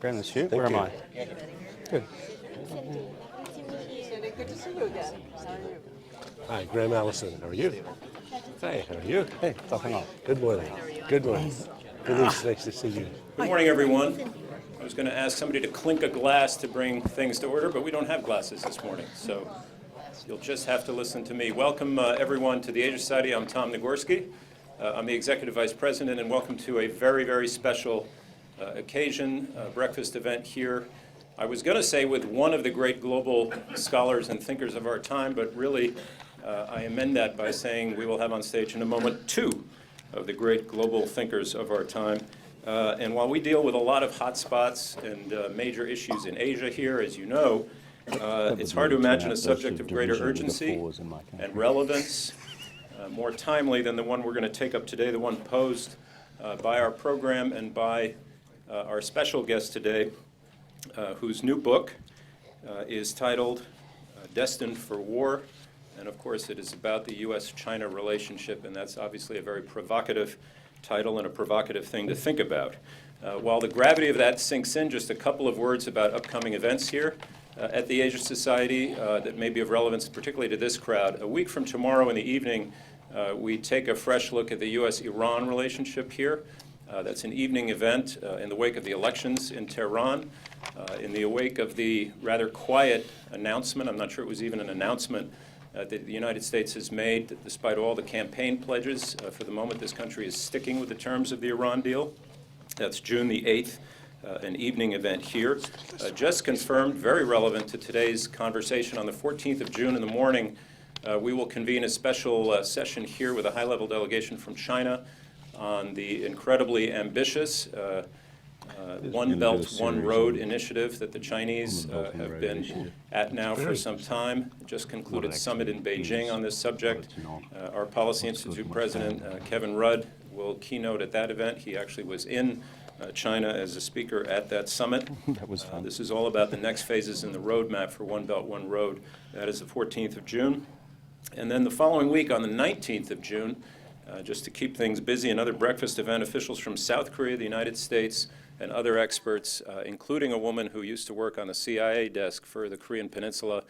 Brandon, shoot. Where am I? Good. Good to see you again. How are you? Hi, Graham Allison. How are you? Hey, how are you? Hey, talking on. Good morning. Good morning. Denise, nice to see you. Good morning, everyone. I was going to ask somebody to clink a glass to bring things to order, but we don't have glasses this morning, so you'll just have to listen to me. Welcome, everyone, to the Asia Society. I'm Tom Nagorski. I'm the Executive Vice President, and welcome to a very, very special occasion, breakfast event here. I was going to say with one of the great global scholars and thinkers of our time, but really I amend that by saying we will have on stage in a moment two of the great global thinkers of our time. And while we deal with a lot of hot spots and major issues in Asia here, as you know, it's hard to imagine a subject of greater urgency and relevance, more timely than the one we're going to take up today, the one posed by our program and by our special guest today, whose new book is titled Destined for War. And of course, it is about the U.S.-China relationship, and that's obviously a very provocative title and a provocative thing to think about. While the gravity of that sinks in, just a couple of words about upcoming events here at the Asia Society that may be of relevance, particularly to this crowd. A week from tomorrow in the evening, we take a fresh look at the U.S.-Iran relationship here. That's an evening event in the wake of the elections in Tehran, in the wake of the rather quiet announcement, I'm not sure it was even an announcement, that the United States has made, that despite all the campaign pledges, for the moment this country is sticking with the terms of the Iran deal. That's June the 8th, an evening event here. Just confirmed, very relevant to today's conversation, on the 14th of June in the morning, we will convene a special session here with a high-level delegation from China on the incredibly ambitious One Belt, One Road initiative that the Chinese have been at now for some time. Just concluded summit in Beijing on this subject. Our Policy Institute President, Kevin Rudd, will keynote at that event. He actually was in China as a speaker at that summit. That was fun. This is all about the next phases in the roadmap for One Belt, One Road. That is the 14th of June. And then the following week, on the 19th of June, just to keep things busy, another breakfast event. Officials from South Korea, the United States, and other experts, including a woman who used to work on the CIA desk for the Korean Peninsula,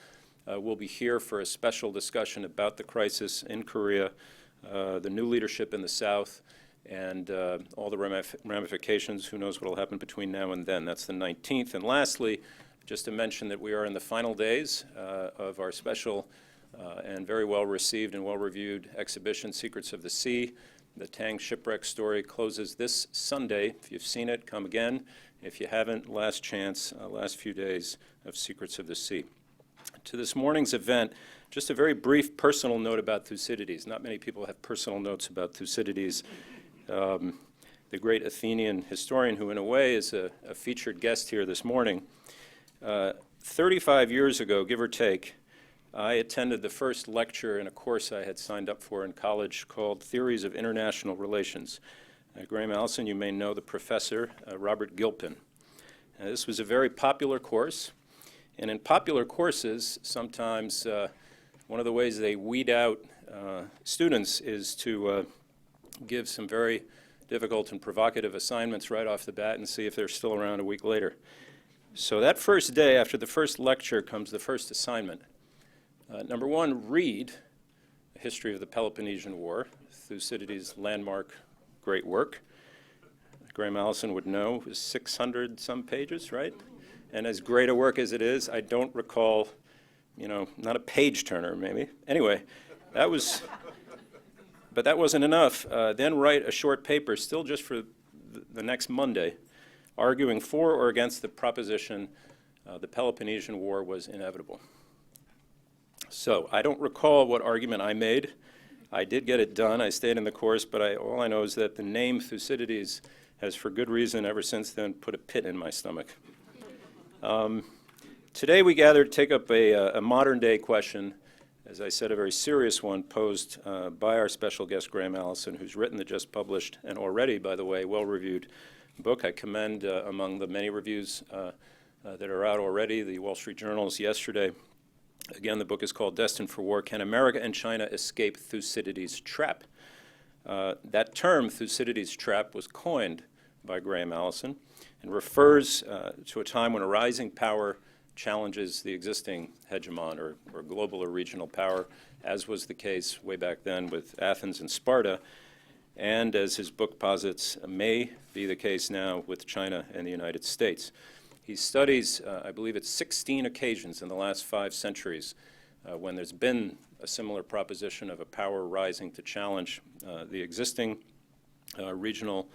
will be here for a special discussion about the crisis in Korea, the new leadership in the South, and all the ramifications. Who knows what will happen between now and then. That's the 19th. And lastly, just to mention that we are in the final days of our special and very well received and well reviewed exhibition, Secrets of the Sea. The Tang shipwreck story closes this Sunday. If you've seen it, come again. If you haven't, last chance, last few days of Secrets of the Sea. To this morning's event, just a very brief personal note about Thucydides. Not many people have personal notes about Thucydides, the great Athenian historian who, in a way, is a featured guest here this morning. 35 years ago, give or take, I attended the first lecture in a course I had signed up for in college called Theories of International Relations. Graham Allison, you may know the professor, Robert Gilpin. This was a very popular course, and in popular courses, sometimes one of the ways they weed out students is to give some very difficult and provocative assignments right off the bat and see if they're still around a week later. So that first day, after the first lecture, comes the first assignment. Number one, read A History of the Peloponnesian War, Thucydides' landmark great work. Graham Allison would know it was 600-some pages, right? And as great a work as it is, I don't recall, not a page-turner maybe. Anyway, but that wasn't enough. Then write a short paper, still just for the next Monday, arguing for or against the proposition the Peloponnesian War was inevitable. So I don't recall what argument I made. I did get it done. I stayed in the course, but all I know is that the name Thucydides has, for good reason, ever since then, put a pit in my stomach. Today we gather to take up a modern-day question, as I said, a very serious one posed by our special guest, Graham Allison, who's written the just published and already, by the way, well-reviewed book. I commend, among the many reviews that are out already, the Wall Street Journal's yesterday. Again, the book is called Destined for War, Can America and China Escape Thucydides Trap? That term, Thucydides Trap, was coined by Graham Allison and refers to a time when a rising power challenges the existing hegemon or global or regional power, as was the case way back then with Athens and Sparta, and as his book posits, may be the case now with China and the United States. He studies, I believe it's 16 occasions in the last 5 centuries when there's been a similar proposition of a power rising to challenge the existing regional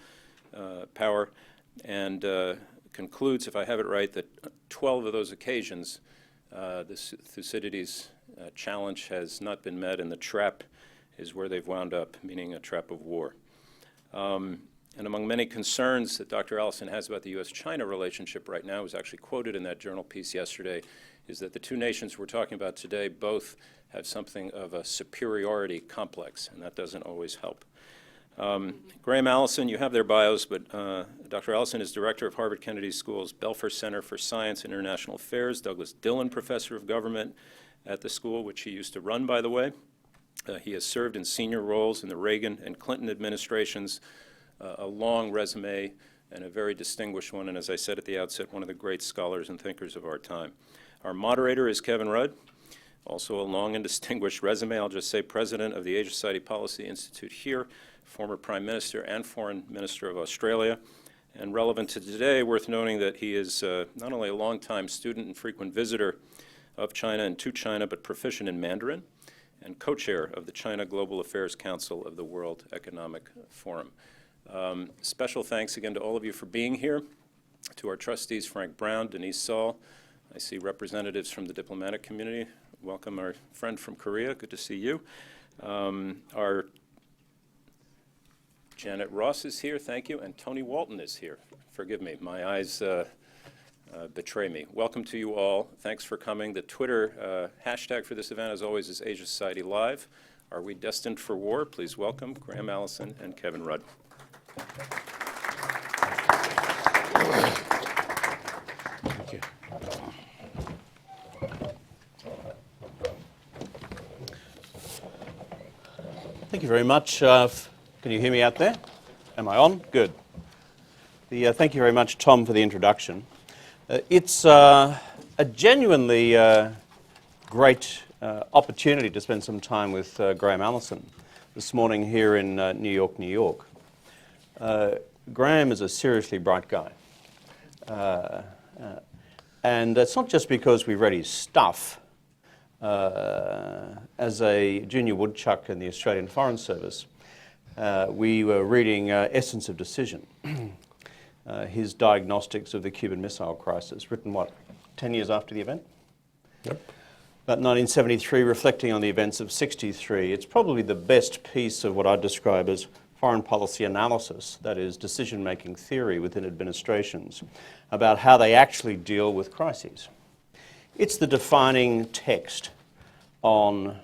power, and concludes, if I have it right, that 12 of those occasions, this Thucydides challenge has not been met, and the trap is where they've wound up, meaning a trap of war. And among many concerns that Dr. Allison has about the U.S.-China relationship right now, was actually quoted in that journal piece yesterday, is that the two nations we're talking about today both have something of a superiority complex, and that doesn't always help. Graham, Allison, you have their bios, but Dr. Allison is director of Harvard Kennedy School's Belfer Center for Science and International Affairs, Douglas Dillon Professor of Government at the school, which he used to run, by the way. He has served in senior roles in the Reagan and Clinton administrations, a long resume and a very distinguished one, and as I said at the outset, one of the great scholars and thinkers of our time. Our moderator is Kevin Rudd, also a long and distinguished resume. I'll just say president of the Asia Society Policy Institute here, former Prime Minister and Foreign Minister of Australia. And relevant to today, worth noting that he is not only a longtime student and frequent visitor of China and to China, but proficient in Mandarin, and co-chair of the China Global Affairs Council of the World Economic Forum. Special thanks again to all of you for being here, to our trustees Frank Brown, Denise Saul. I see representatives from the diplomatic community. Welcome our friend from Korea, good to see you. Our Janet Ross is here, thank you, and Tony Walton is here. Forgive me, my eyes betray me. Welcome to you all. Thanks for coming. The Twitter hashtag for this event, as always, is Asia Society Live. Are we destined for war? Please welcome Graham Allison and Kevin Rudd. Thank you. Thank you very much. Can you hear me out there? Am I on? Good. Thank you very much, Tom, for the introduction. It's a genuinely great opportunity to spend some time with Graham Allison this morning here in New York, New York. Graham is a seriously bright guy. And it's not just because we read his stuff. As a junior woodchuck in the Australian Foreign Service, we were reading Essence of Decision, his diagnostics of the Cuban Missile Crisis, written, 10 years after the event? Yep. About 1973, reflecting on the events of 63. It's probably the best piece of what I'd describe as foreign policy analysis, that is, decision-making theory within administrations, about how they actually deal with crises. It's the defining text on,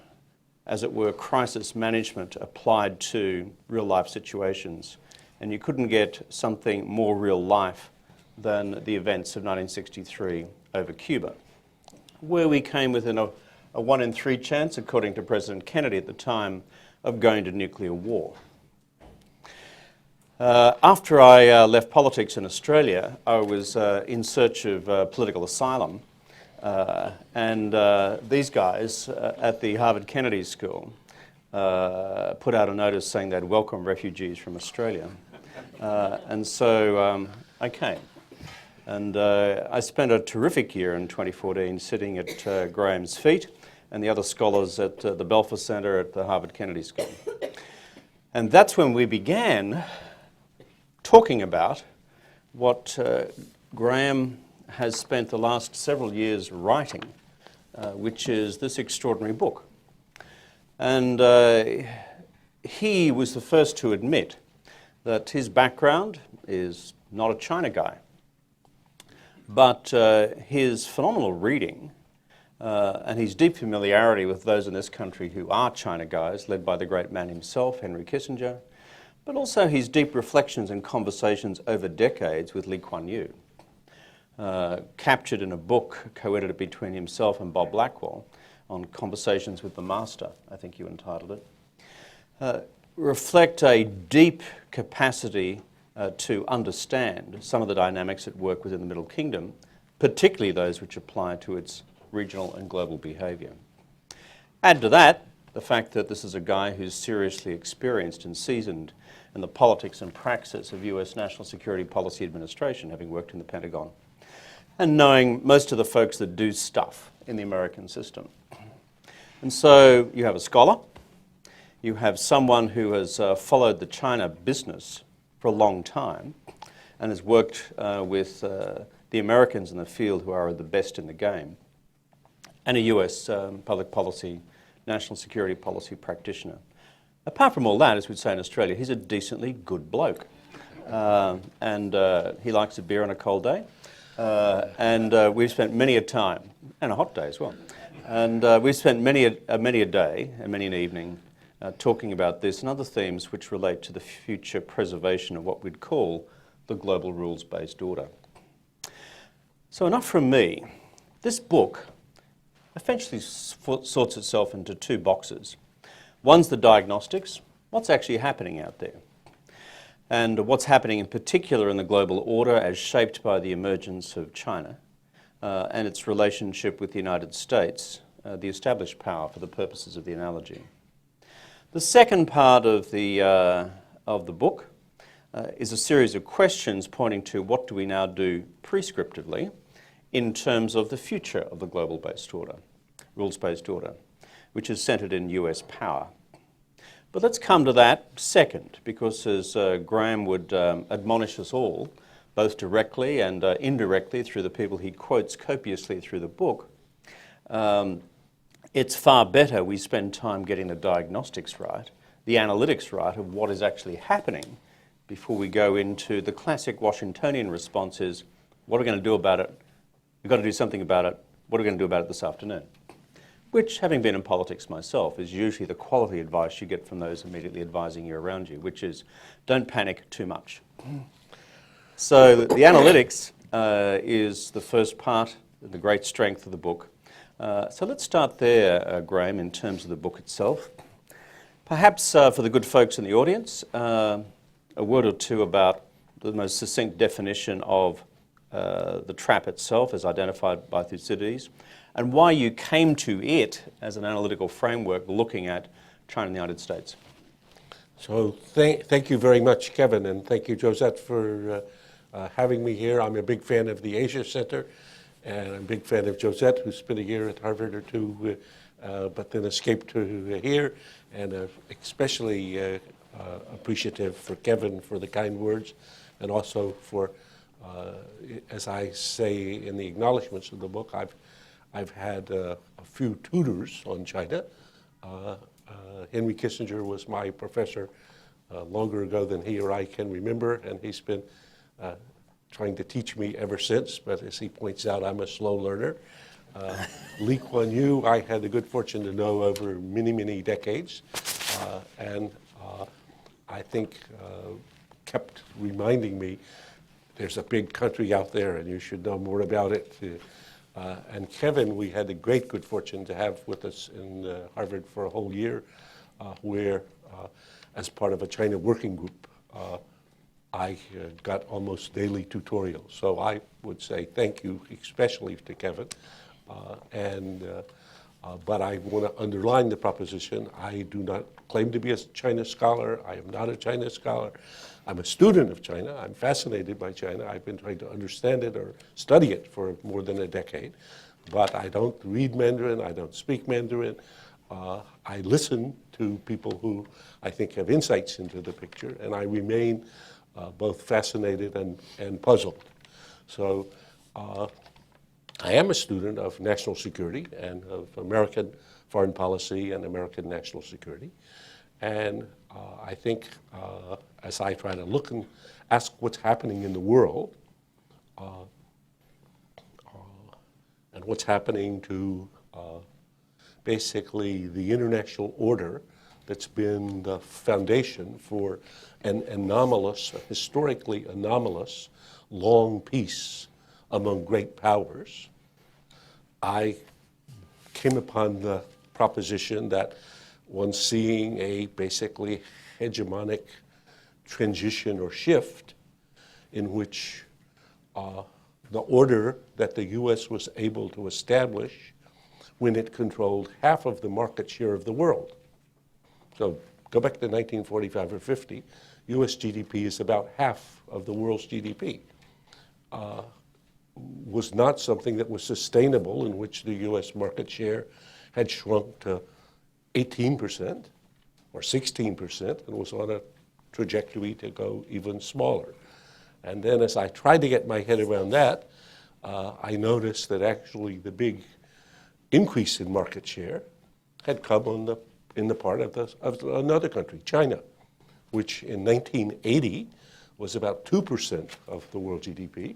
as it were, crisis management applied to real-life situations. And you couldn't get something more real-life than the events of 1963 over Cuba, where we came within a 1 in 3 chance, according to President Kennedy at the time, of going to nuclear war. After I left politics in Australia, I was in search of political asylum. And these guys at the Harvard Kennedy School put out a notice saying they'd welcome refugees from Australia. And so I came. And I spent a terrific year in 2014 sitting at Graham's feet and the other scholars at the Belfer Center at the Harvard Kennedy School. And that's when we began talking about what Graham has spent the last several years writing, which is this extraordinary book. And he was the first to admit that his background is not a China guy, but his phenomenal reading and his deep familiarity with those in this country who are China guys, led by the great man himself, Henry Kissinger, but also his deep reflections and conversations over decades with Lee Kuan Yew. Captured in a book co-edited between himself and Bob Blackwell on Conversations with the Master, I think you entitled it, reflect a deep capacity to understand some of the dynamics at work within the Middle Kingdom, particularly those which apply to its regional and global behaviour. Add to that the fact that this is a guy who's seriously experienced and seasoned in the politics and praxis of US national security policy administration, having worked in the Pentagon, and knowing most of the folks that do stuff in the American system. And so you have a scholar, you have someone who has followed the China business for a long time and has worked with the Americans in the field who are the best in the game, and a US public policy, national security policy practitioner. Apart from all that, as we'd say in Australia, he's a decently good bloke. And he likes a beer on a cold day. And we've spent many a time, and a hot day as well, and we've spent many a day and many an evening talking about this and other themes which relate to the future preservation of what we'd call the global rules-based order. So enough from me. This book essentially sorts itself into two boxes. One's the diagnostics, what's actually happening out there, and what's happening in particular in the global order as shaped by the emergence of China and its relationship with the United States, the established power for the purposes of the analogy. The second part of the book is a series of questions pointing to what do we now do prescriptively in terms of the future of the global-based order, rules-based order, which is centered in US power. But let's come to that second, because as Graham would admonish us all, both directly and indirectly through the people he quotes copiously through the book, it's far better we spend time getting the diagnostics right, the analytics right of what is actually happening before we go into the classic Washingtonian response is, what are we going to do about it? We've got to do something about it. What are we going to do about it this afternoon? Which, having been in politics myself, is usually the quality advice you get from those immediately advising you around you, which is don't panic too much. So the analytics is the first part, the great strength of the book. So let's start there, Graham, in terms of the book itself. Perhaps for the good folks in the audience, a word or two about the most succinct definition of the trap itself as identified by Thucydides, and why you came to it as an analytical framework looking at China and the United States. So thank you very much, Kevin, and thank you, Josette, for having me here. I'm a big fan of the Asia Center, and I'm a big fan of Josette, who spent a year at Harvard or two, but then escaped to here, and especially appreciative for Kevin for the kind words, and also for, as I say in the acknowledgments of the book, I've had a few tutors on China. Henry Kissinger was my professor longer ago than he or I can remember, and he's been trying to teach me ever since, but as he points out, I'm a slow learner. Lee Kuan Yew, I had the good fortune to know over many, many decades, and I think kept reminding me there's a big country out there and you should know more about it. And Kevin, we had the great good fortune to have with us in Harvard for a whole year, where as part of a China working group, I got almost daily tutorials. So I would say thank you especially to Kevin. But I want to underline the proposition, I do not claim to be a China scholar. I am not a China scholar. I'm a student of China. I'm fascinated by China. I've been trying to understand it or study it for more than a decade. But I don't read Mandarin. I don't speak Mandarin. I listen to people who I think have insights into the picture, and I remain both fascinated and puzzled. So I am a student of national security and of American foreign policy and American national security. And I think as I try to look and ask what's happening in the world and what's happening to basically the international order that's been the foundation for an anomalous, a historically anomalous, long peace among great powers, I came upon the proposition that one's seeing a basically hegemonic transition or shift in which the order that the U.S. was able to establish when it controlled half of the market share of the world. So go back to 1945 or 50, U.S. GDP is about half of the world's GDP. Was not something that was sustainable, in which the U.S. market share had shrunk to 18% or 16% and was on a trajectory to go even smaller. And then as I tried to get my head around that, I noticed that actually the big increase in market share had come in the part of another country, China, which in 1980 was about 2% of the world GDP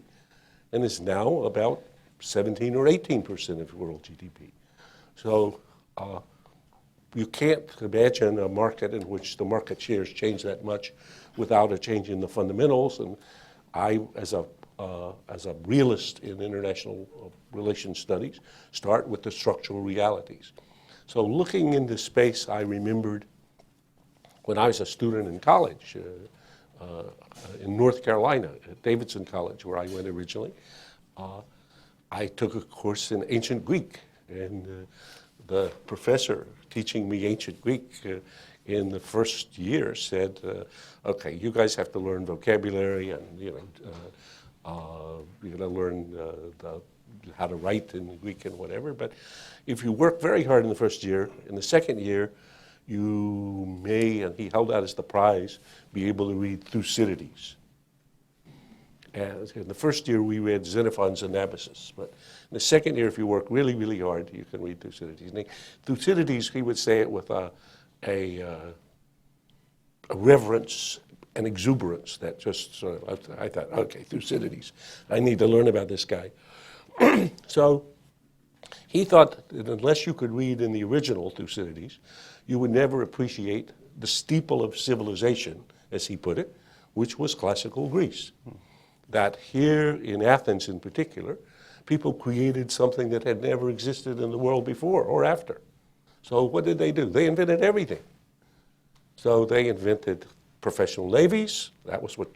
and is now about 17 or 18% of world GDP. So you can't imagine a market in which the market shares change that much without a change in the fundamentals. And I, as a realist in international relations studies, start with the structural realities. So looking into space, I remembered when I was a student in college in North Carolina at Davidson College, where I went originally, I took a course in ancient Greek, and the professor teaching me ancient Greek in the first year said, okay, you guys have to learn vocabulary, and you're going to learn how to write in Greek and whatever, but if you work very hard in the first year, in the second year, you may, and he held out as the prize, be able to read Thucydides. And in the first year, we read Xenophon's Anabasis. But in the second year, if you work really, really hard, you can read Thucydides. And Thucydides, he would say it with a reverence and exuberance that just sort of, I thought, okay, Thucydides, I need to learn about this guy. So he thought that unless you could read in the original Thucydides, you would never appreciate the steeple of civilization, as he put it, which was classical Greece. That here in Athens in particular, people created something that had never existed in the world before or after. So what did they do? They invented everything. So they invented professional navies. That was what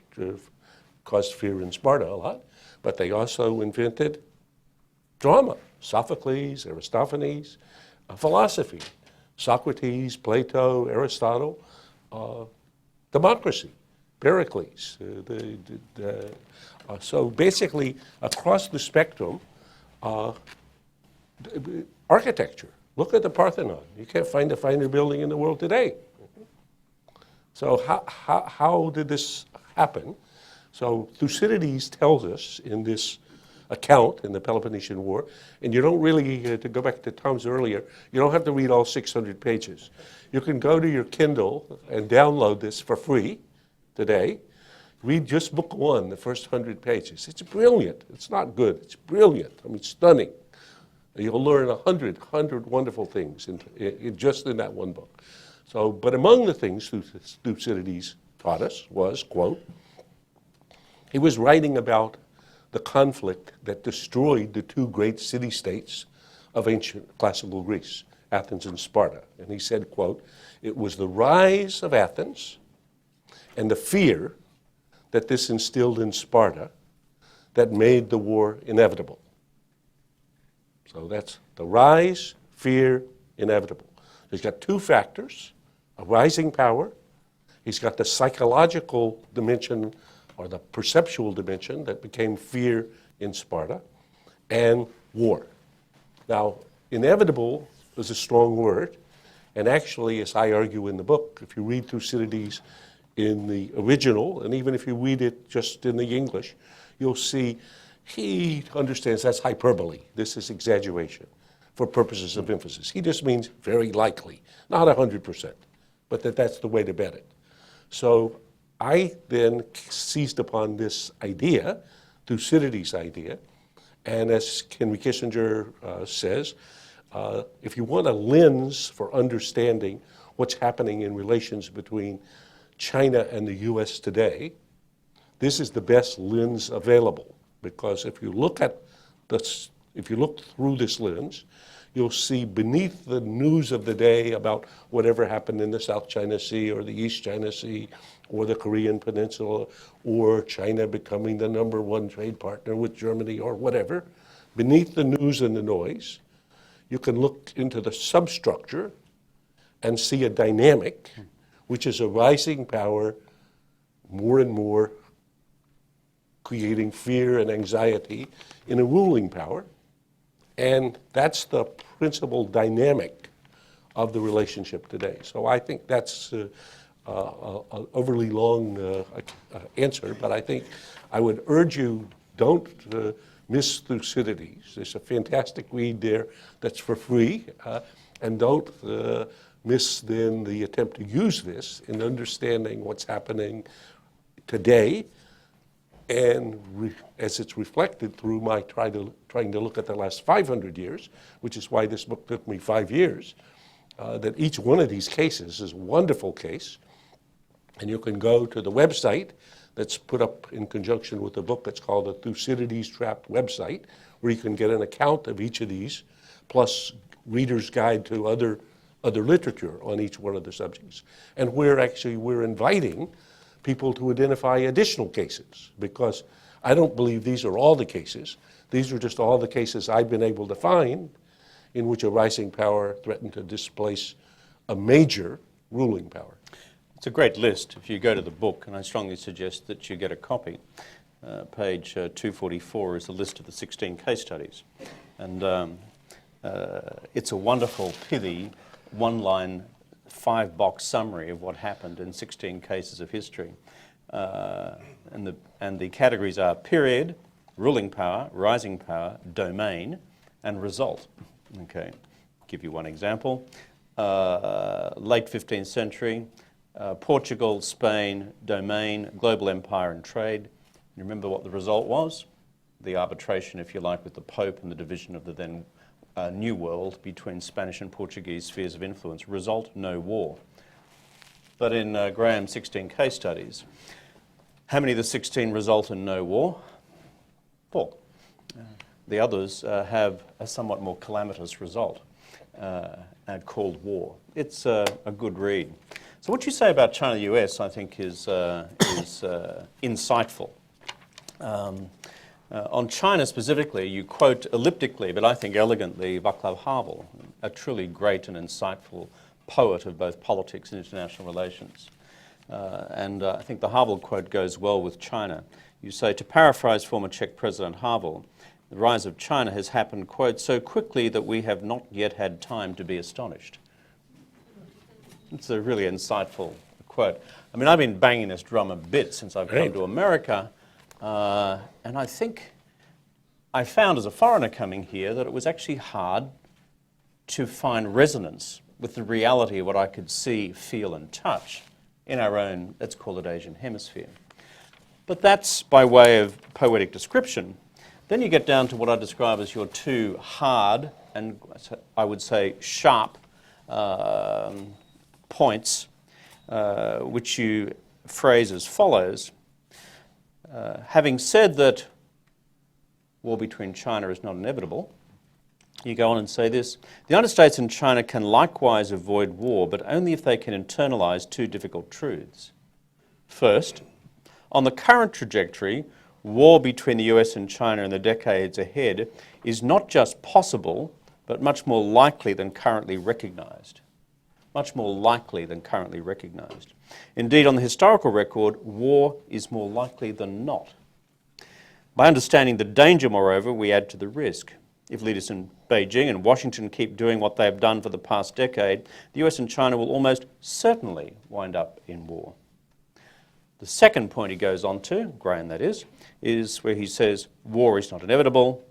caused fear in Sparta a lot. But they also invented drama, Sophocles, Aristophanes, philosophy, Socrates, Plato, Aristotle, democracy, Pericles. So basically, across the spectrum, architecture. Look at the Parthenon. You can't find a finer building in the world today. So how did this happen? So Thucydides tells us in this account in the Peloponnesian War, and you don't really, to go back to Tom's earlier, you don't have to read all 600 pages. You can go to your Kindle and download this for free today. Read just book one, the first 100 pages. It's brilliant. It's not good. It's brilliant. I mean, stunning. You'll learn 100 wonderful things just in that one book. So, but among the things Thucydides taught us was, quote, he was writing about the conflict that destroyed the two great city-states of ancient classical Greece, Athens and Sparta. And he said, quote, it was the rise of Athens and the fear that this instilled in Sparta that made the war inevitable. So that's the rise, fear, inevitable. He's got two factors, a rising power. He's got the psychological dimension or the perceptual dimension that became fear in Sparta, and war. Now, inevitable is a strong word, and actually, as I argue in the book, if you read Thucydides in the original, and even if you read it just in the English, you'll see he understands that's hyperbole. This is exaggeration for purposes of emphasis. He just means very likely, not 100%, but that's the way to bet it. So I then seized upon this idea, Thucydides' idea, and as Henry Kissinger says, if you want a lens for understanding what's happening in relations between China and the U.S. today, this is the best lens available, because if you look through this lens, you'll see beneath the news of the day about whatever happened in the South China Sea or the East China Sea or the Korean Peninsula or China becoming the #1 trade partner with Germany or whatever, beneath the news and the noise, you can look into the substructure and see a dynamic, which is a rising power, more and more creating fear and anxiety in a ruling power. And that's the principal dynamic of the relationship today. So I think that's an overly long answer, but I think I would urge you, don't miss Thucydides. There's a fantastic read there that's for free, and don't miss then the attempt to use this in understanding what's happening today, and as it's reflected through my trying to look at the last 500 years, which is why this book took me 5 years, that each one of these cases is a wonderful case. And you can go to the website that's put up in conjunction with the book that's called the Thucydides Trap website, where you can get an account of each of these, plus reader's guide to other literature on each one of the subjects. And we're inviting people to identify additional cases, because I don't believe these are all the cases. These are just all the cases I've been able to find in which a rising power threatened to displace a major ruling power. It's a great list. If you go to the book, and I strongly suggest that you get a copy, page 244 is a list of the 16 case studies. And it's a wonderful, pithy, one-line, 5-box summary of what happened in 16 cases of history. And the categories are period, ruling power, rising power, domain, and result. Okay, give you one example. Late 15th century, Portugal, Spain, domain, global empire and trade. You remember what the result was? The arbitration, if you like, with the Pope and the division of the then New World between Spanish and Portuguese spheres of influence. Result, no war. But in Graham's 16 case studies, how many of the 16 result in no war? 4. The others have a somewhat more calamitous result, called war. It's a good read. So what you say about China-US, I think, is insightful. On China specifically, you quote elliptically, but I think elegantly, Václav Havel, a truly great and insightful poet of both politics and international relations. And I think the Havel quote goes well with China. You say, to paraphrase former Czech President Havel, the rise of China has happened, quote, so quickly that we have not yet had time to be astonished. It's a really insightful quote. I mean, I've been banging this drum a bit since I've come to America, and I think I found as a foreigner coming here that it was actually hard to find resonance with the reality of what I could see, feel, and touch in our own, let's call it Asian hemisphere. But that's by way of poetic description. Then you get down to what I describe as your two hard and I would say sharp points, which you phrase as follows. Having said that war between China is not inevitable, you go on and say this, the United States and China can likewise avoid war, but only if they can internalize two difficult truths. First, on the current trajectory, war between the US and China in the decades ahead is not just possible, but much more likely than currently recognized. Much more likely than currently recognized. Indeed, on the historical record, war is more likely than not. By understanding the danger, moreover, we add to the risk. If leaders in Beijing and Washington keep doing what they have done for the past decade, the US and China will almost certainly wind up in war. The second point he goes on to, Graham that is where he says war is not inevitable,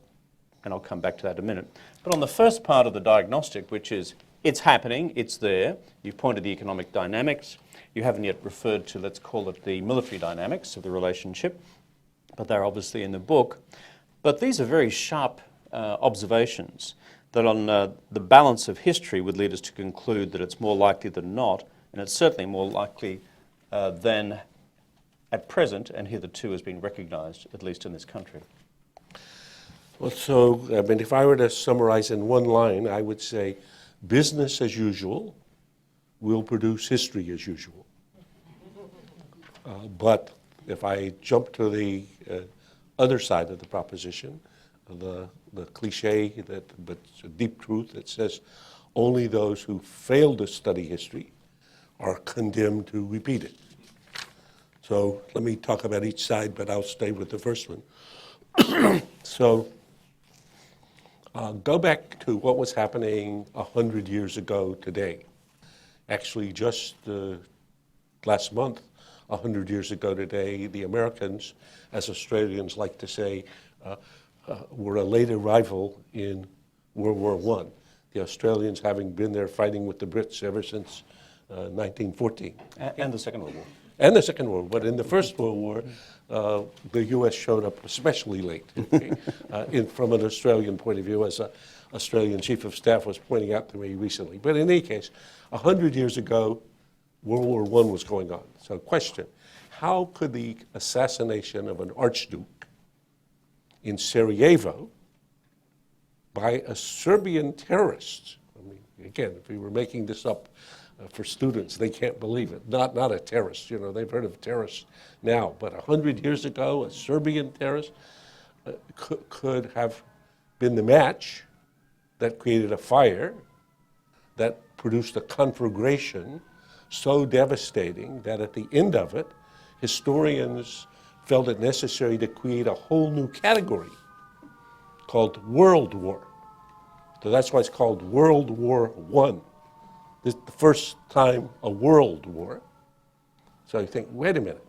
and I'll come back to that in a minute. But on the first part of the diagnostic, which is it's happening, it's there, you've pointed to the economic dynamics, you haven't yet referred to, let's call it the military dynamics of the relationship, but they're obviously in the book. But these are very sharp observations that on the balance of history would lead us to conclude that it's more likely than not, and it's certainly more likely than at present and hitherto has been recognized, at least in this country. Well, so, I mean, if I were to summarize in one line, I would say business as usual will produce history as usual. But if I jump to the other side of the proposition, the cliche, but it's a deep truth that says only those who fail to study history are condemned to repeat it. So let me talk about each side, but I'll stay with the first one. So go back to what was happening 100 years ago today. Actually, just last month, 100 years ago today, the Americans, as Australians like to say, were a late arrival in World War I. The Australians having been there fighting with the Brits ever since 1914. And the Second World War. And the Second World War. But in the First World War, the U.S. showed up especially late, from an Australian point of view, as a Australian Chief of Staff was pointing out to me recently. But in any case, 100 years ago, World War I was going on. So question, how could the assassination of an archduke in Sarajevo by a Serbian terrorist, I mean, again, if we were making this up for students, they can't believe it. Not a terrorist, you know, they've heard of terrorists now, but 100 years ago, a Serbian terrorist could have been the match that created a fire that produced a conflagration so devastating that at the end of it, historians felt it necessary to create a whole new category called World War. So that's why it's called World War I. This is the first time a world war. So you think, wait a minute.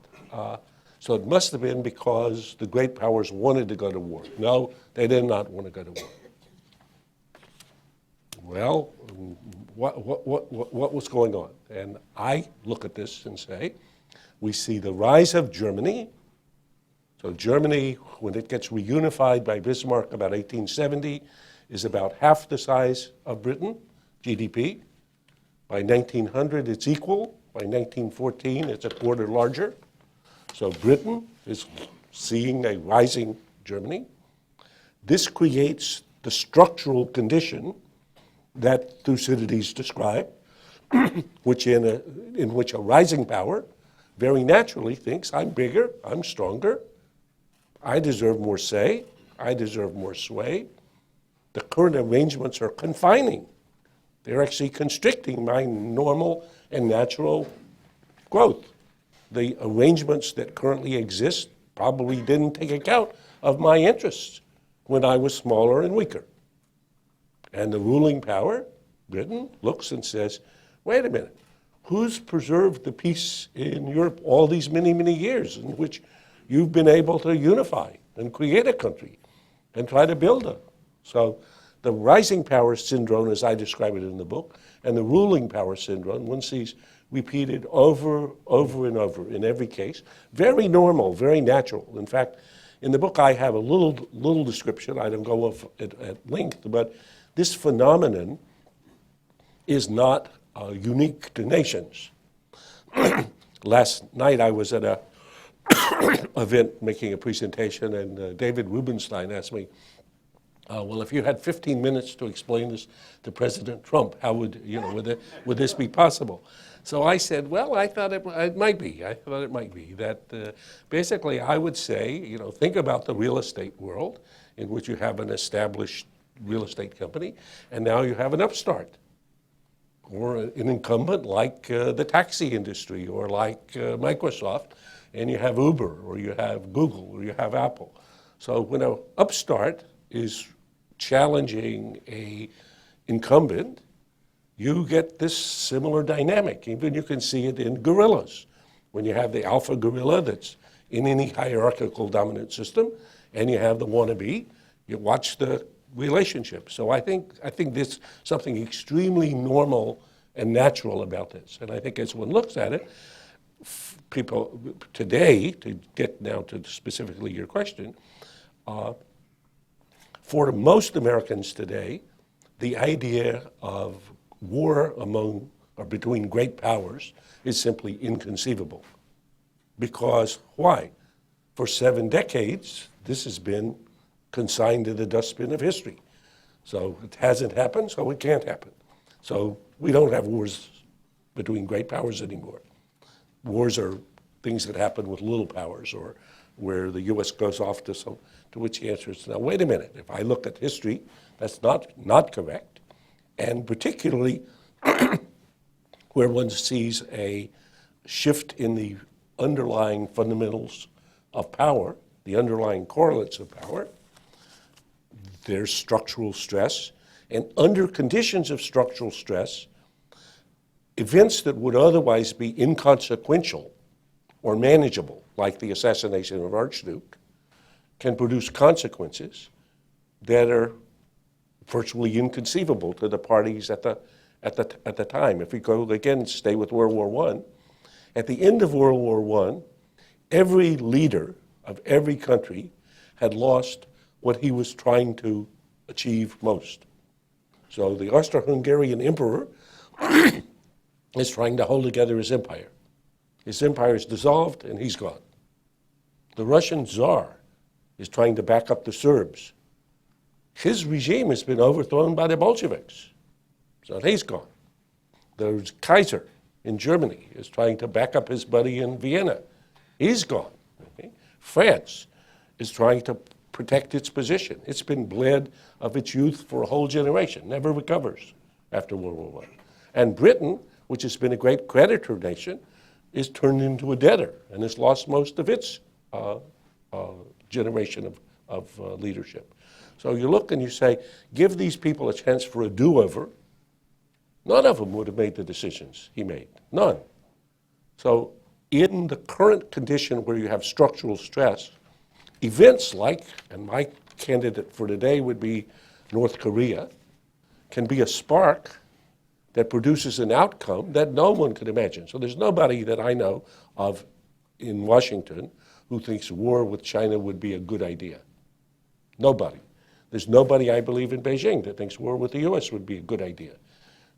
So it must have been because the great powers wanted to go to war. No, they did not want to go to war. Well, what was going on? And I look at this and say, we see the rise of Germany. So Germany, when it gets reunified by Bismarck about 1870, is about half the size of Britain, GDP. By 1900, it's equal. By 1914, it's a quarter larger. So Britain is seeing a rising Germany. This creates the structural condition that Thucydides described, which in which a rising power very naturally thinks, I'm bigger, I'm stronger, I deserve more say, I deserve more sway. The current arrangements are confining. They're actually constricting my normal and natural growth. The arrangements that currently exist probably didn't take account of my interests when I was smaller and weaker. And the ruling power, Britain, looks and says, wait a minute, who's preserved the peace in Europe all these many, many years in which you've been able to unify and create a country and try to build a. So the rising power syndrome, as I describe it in the book, and the ruling power syndrome, one sees repeated over and over in every case. Very normal, very natural. In fact, in the book I have a little description. I don't go off at length, but this phenomenon is not unique to nations. Last night I was at a event making a presentation, and David Rubenstein asked me, well, if you had 15 minutes to explain this to President Trump, how would this be possible? So I said, well, I thought it might be. I thought it might be that basically I would say, think about the real estate world in which you have an established real estate company, and now you have an upstart or an incumbent like the taxi industry or like Microsoft, and you have Uber or you have Google or you have Apple. So when an upstart is challenging an incumbent, you get this similar dynamic. Even you can see it in gorillas. When you have the alpha gorilla that's in any hierarchical dominant system, and you have the wannabe, you watch the relationship. So I think there's something extremely normal and natural about this. And I think as one looks at it, people today, to get now to specifically your question, for most Americans today, the idea of war among or between great powers is simply inconceivable. Because why? For 7 decades, this has been consigned to the dustbin of history. So it hasn't happened, so it can't happen. So we don't have wars between great powers anymore. Wars are things that happen with little powers, or where the U.S. goes off to which the answer is, now wait a minute, if I look at history, that's not correct. And particularly where one sees a shift in the underlying fundamentals of power, the underlying correlates of power, there's structural stress. And under conditions of structural stress, events that would otherwise be inconsequential or manageable, like the assassination of Archduke, can produce consequences that are virtually inconceivable to the parties at the time. If we go again, stay with World War I, at the end of World War I, every leader of every country had lost what he was trying to achieve most, So the Austro-Hungarian emperor is trying to hold together his empire. His empire is dissolved and he's gone. The Russian Tsar is trying to back up the Serbs. His regime has been overthrown by the Bolsheviks, so he's gone. The Kaiser in Germany is trying to back up his buddy in Vienna. He's gone. Okay? France is trying to protect its position. It's been bled of its youth for a whole generation, never recovers after World War I. And Britain, which has been a great creditor nation, is turned into a debtor and has lost most of its generation of leadership. So you look and you say, give these people a chance for a do-over. None of them would have made the decisions he made. None. So in the current condition where you have structural stress, events like, and my candidate for today would be North Korea, can be a spark that produces an outcome that no one could imagine. So there's nobody that I know of in Washington who thinks war with China would be a good idea. Nobody. There's nobody, I believe, in Beijing that thinks war with the US would be a good idea.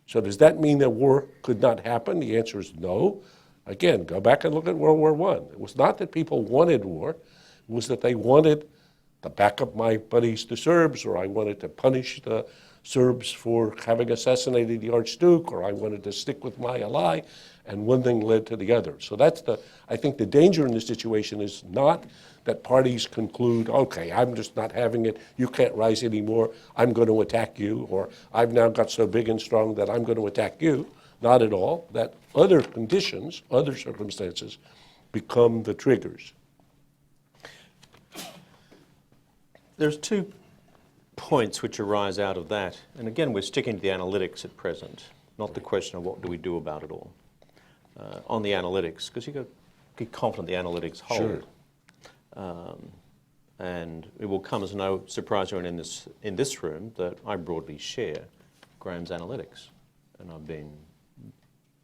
So does that mean that war could not happen? The answer is no. Again, go back and look at World War I. It was not that people wanted war. It was that they wanted to back up my buddies, the Serbs, or I wanted to punish the Serbs for having assassinated the Archduke, or I wanted to stick with my ally, and one thing led to the other. So that's I think the danger in this situation is not that parties conclude, okay, I'm just not having it, you can't rise anymore, I'm going to attack you, or I've now got so big and strong that I'm going to attack you. Not at all. That other conditions, other circumstances become the triggers. There's 2 points which arise out of that. And again, we're sticking to the analytics at present, not the question of what do we do about it all. On the analytics, because you've got to be confident the analytics hold. Sure. And it will come as no surprise to anyone in this room that I broadly share Graham's analytics. And I've been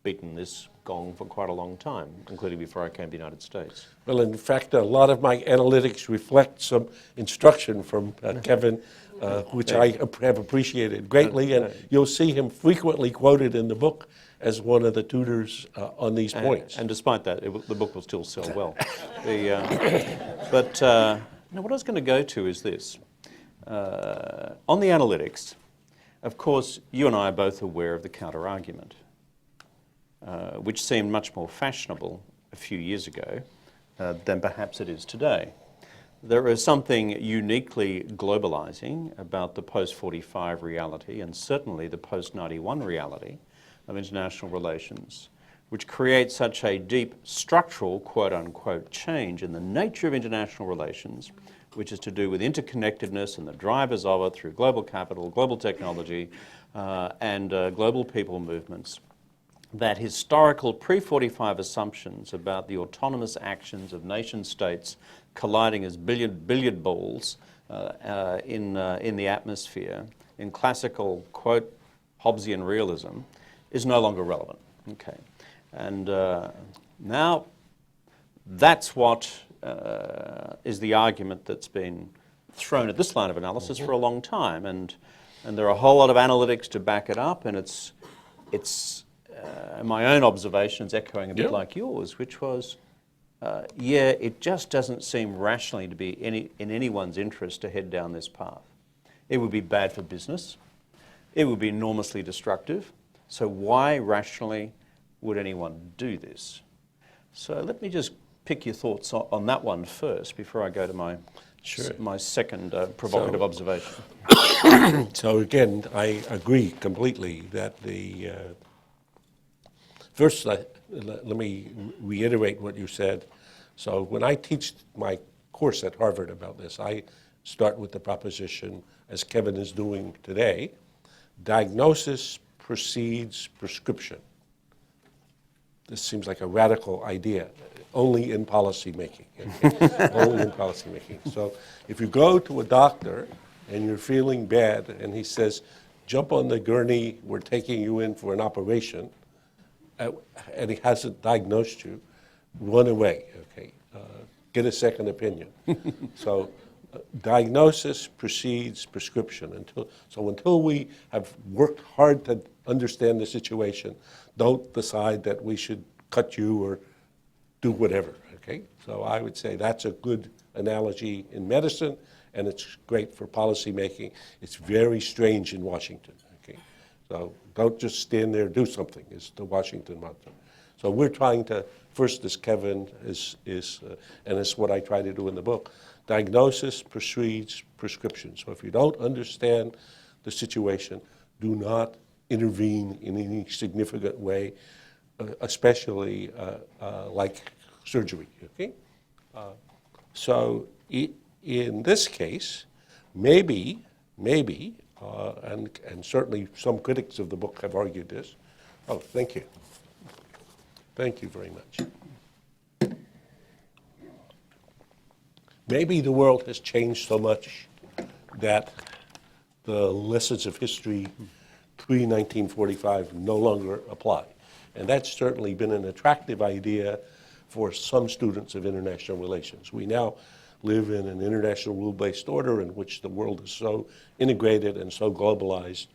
beaten this gong for quite a long time, including before I came to the United States. Well, in fact, a lot of my analytics reflect some instruction from Kevin, which I have appreciated greatly, and you'll see him frequently quoted in the book as one of the tutors on these points. And despite that, the book will still sell well. But what I was going to go to is this. On the analytics, of course, you and I are both aware of the counter-argument, which seemed much more fashionable a few years ago than perhaps it is today. There is something uniquely globalizing about the post-45 reality, and certainly the post-91 reality of international relations, which creates such a deep structural, quote-unquote, change in the nature of international relations, which is to do with interconnectedness and the drivers of it through global capital, global technology, and global people movements, that historical pre-45 assumptions about the autonomous actions of nation-states colliding as billiard balls in the atmosphere, in classical, quote, Hobbesian realism, is no longer relevant. Okay. And now that's what is the argument that's been thrown at this line of analysis for a long time. And there are a whole lot of analytics to back it up, and it's my own observations echoing a bit like yours, which was, it just doesn't seem rationally to be in anyone's interest to head down this path. It would be bad for business. It would be enormously destructive. So why rationally would anyone do this? So let me just pick your thoughts on that one first before I go to my second provocative observation. So again, I agree completely that first, let me reiterate what you said. So when I teach my course at Harvard about this, I start with the proposition, as Kevin is doing today, diagnosis precedes prescription. This seems like a radical idea, only in policy making. Okay? Only in policy making. So if you go to a doctor and you're feeling bad and he says, jump on the gurney, we're taking you in for an operation, and he hasn't diagnosed you, run away, okay? Get a second opinion. So diagnosis precedes prescription. Until we have worked hard to understand the situation, don't decide that we should cut you or do whatever, okay? So I would say that's a good analogy in medicine, and it's great for policy making. It's very strange in Washington, okay? So don't just stand there, do something, is the Washington mantra. So we're trying to, first, as Kevin and it's what I try to do in the book, diagnosis precedes prescription. So if you don't understand the situation, do not intervene in any significant way, especially like surgery, okay? So in this case, maybe, and certainly some critics of the book have argued this. Oh, thank you. Thank you very much. Maybe the world has changed so much that the lessons of history pre-1945 no longer apply. And that's certainly been an attractive idea for some students of international relations. We now live in an international rule-based order in which the world is so integrated and so globalized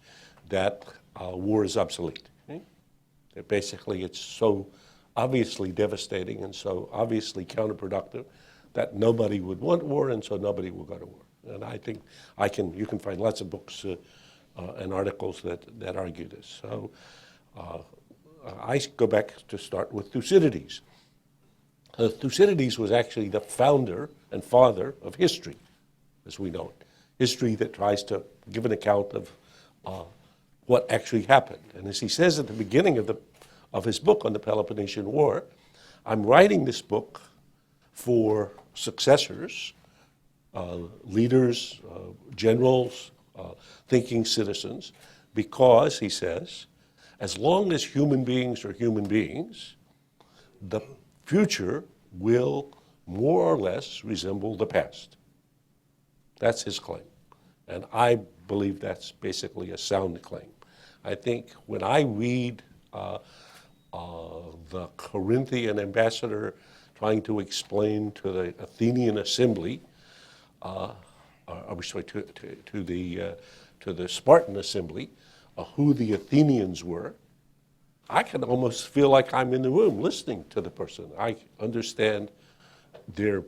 that war is obsolete. Okay? That basically it's so obviously devastating and so obviously counterproductive that nobody would want war, and so nobody will go to war. And I think you can find lots of books and articles that argue this. So I go back to start with Thucydides. Thucydides was actually the founder and father of history, as we know it. History that tries to give an account of what actually happened. And as he says at the beginning of his book on the Peloponnesian War, I'm writing this book for successors, leaders, generals, thinking citizens, because, he says, as long as human beings are human beings, the future will more or less resemble the past. That's his claim. And I believe that's basically a sound claim. I think when I read the Corinthian ambassador trying to explain to the Athenian assembly, to the Spartan assembly, who the Athenians were, I can almost feel like I'm in the room listening to the person. I understand their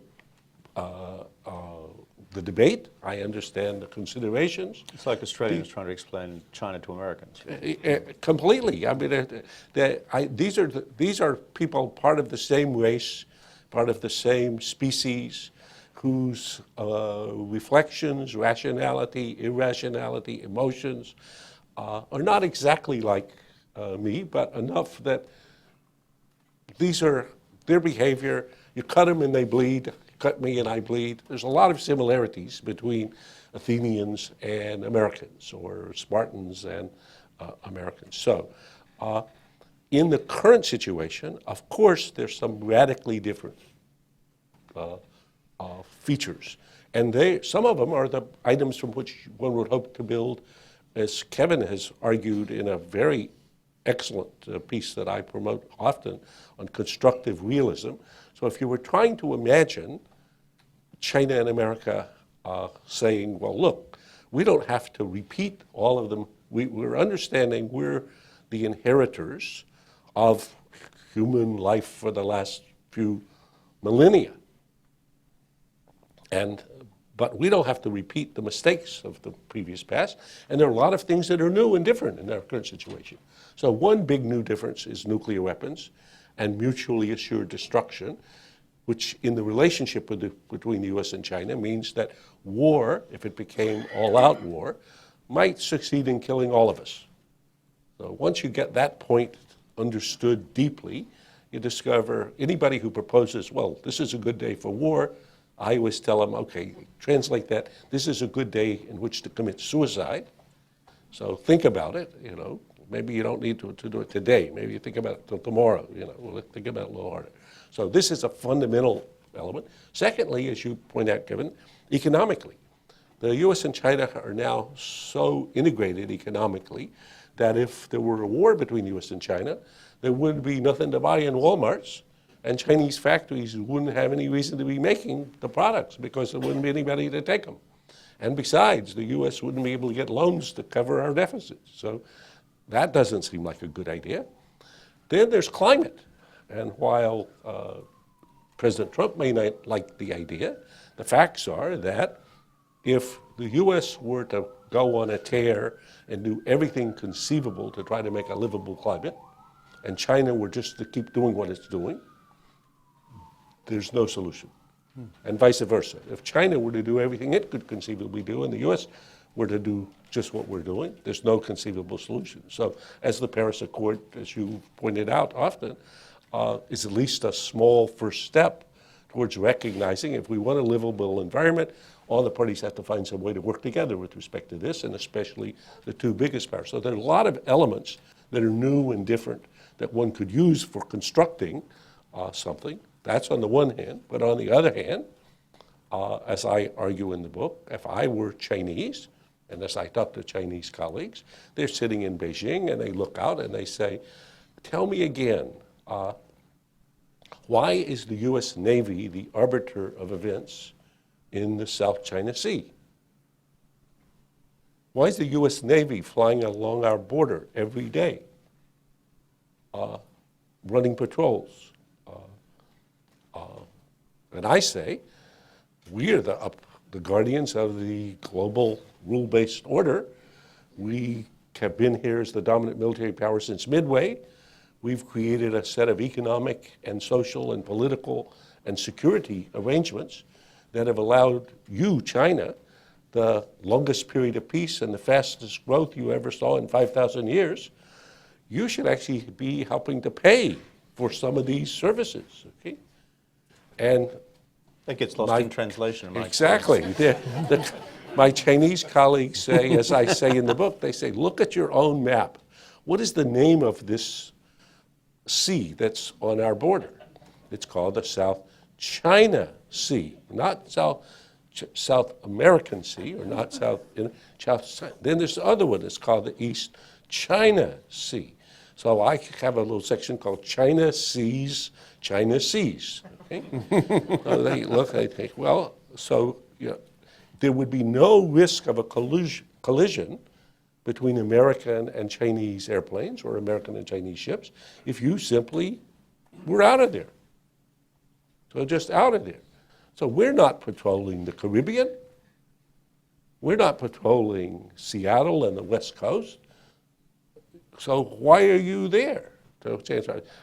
the debate. I understand the considerations. It's like Australians trying to explain China to Americans. Completely. I mean, these are people part of the same race, part of the same species, whose reflections, rationality, irrationality, emotions are not exactly like me, but enough that these are their behavior. You cut them and they bleed, you cut me and I bleed. There's a lot of similarities between Athenians and Americans, or Spartans and Americans. So in the current situation, of course, there's some radically different features. And some of them are the items from which one would hope to build, as Kevin has argued in a very excellent piece that I promote often on constructive realism. So if you were trying to imagine China and America saying, well, look, we don't have to repeat all of them. We're understanding we're the inheritors of human life for the last few millennia. But we don't have to repeat the mistakes of the previous past. And there are a lot of things that are new and different in our current situation. So one big new difference is nuclear weapons and mutually assured destruction, which in the relationship between the US and China means that war, if it became all-out war, might succeed in killing all of us. So once you get that point understood deeply, you discover anybody who proposes, well, this is a good day for war, I always tell them, okay, translate that. This is a good day in which to commit suicide. So think about it, Maybe you don't need to do it today. Maybe you think about it till tomorrow, Think about it a little harder. So this is a fundamental element. Secondly, as you point out, Kevin, economically. The US and China are now so integrated economically that if there were a war between the US and China, there would be nothing to buy in Walmarts and Chinese factories wouldn't have any reason to be making the products because there wouldn't be anybody to take them. And besides, the U.S. wouldn't be able to get loans to cover our deficits. So that doesn't seem like a good idea. Then there's climate. And while President Trump may not like the idea, the facts are that if the U.S. were to go on a tear and do everything conceivable to try to make a livable climate, and China were just to keep doing what it's doing, there's no solution. And vice versa. If China were to do everything it could conceivably do, and the U.S. were to do just what we're doing, there's no conceivable solution. So as the Paris Accord, as you pointed out often, is at least a small first step towards recognizing if we want a livable environment, all the parties have to find some way to work together with respect to this, and especially the two biggest powers. So there are a lot of elements that are new and different that one could use for constructing something. That's on the one hand. But on the other hand, as I argue in the book, if I were Chinese, and as I talk to Chinese colleagues, they're sitting in Beijing and they look out and they say, tell me again, why is the U.S. Navy the arbiter of events in the South China Sea? Why is the U.S. Navy flying along our border every day, running patrols? And I say, we are the guardians of the global rule-based order. We have been here as the dominant military power since Midway. We've created a set of economic and social and political and security arrangements that have allowed you, China, the longest period of peace and the fastest growth you ever saw in 5,000 years. You should actually be helping to pay for some of these services, okay? And that gets lost in translation. Exactly. My Chinese colleagues say, as I say in the book, they say, look at your own map. What is the name of this sea that's on our border? It's called the South China Sea, not South American Sea, or not South. Then there's the other one that's called the East China Sea. So I have a little section called China Seas, China Seas. Okay? So they look, they think, well, so there would be no risk of a collision between American and Chinese airplanes or American and Chinese ships if you simply were out of there. So just out of there. So we're not patrolling the Caribbean. We're not patrolling Seattle and the West Coast. So why are you there? So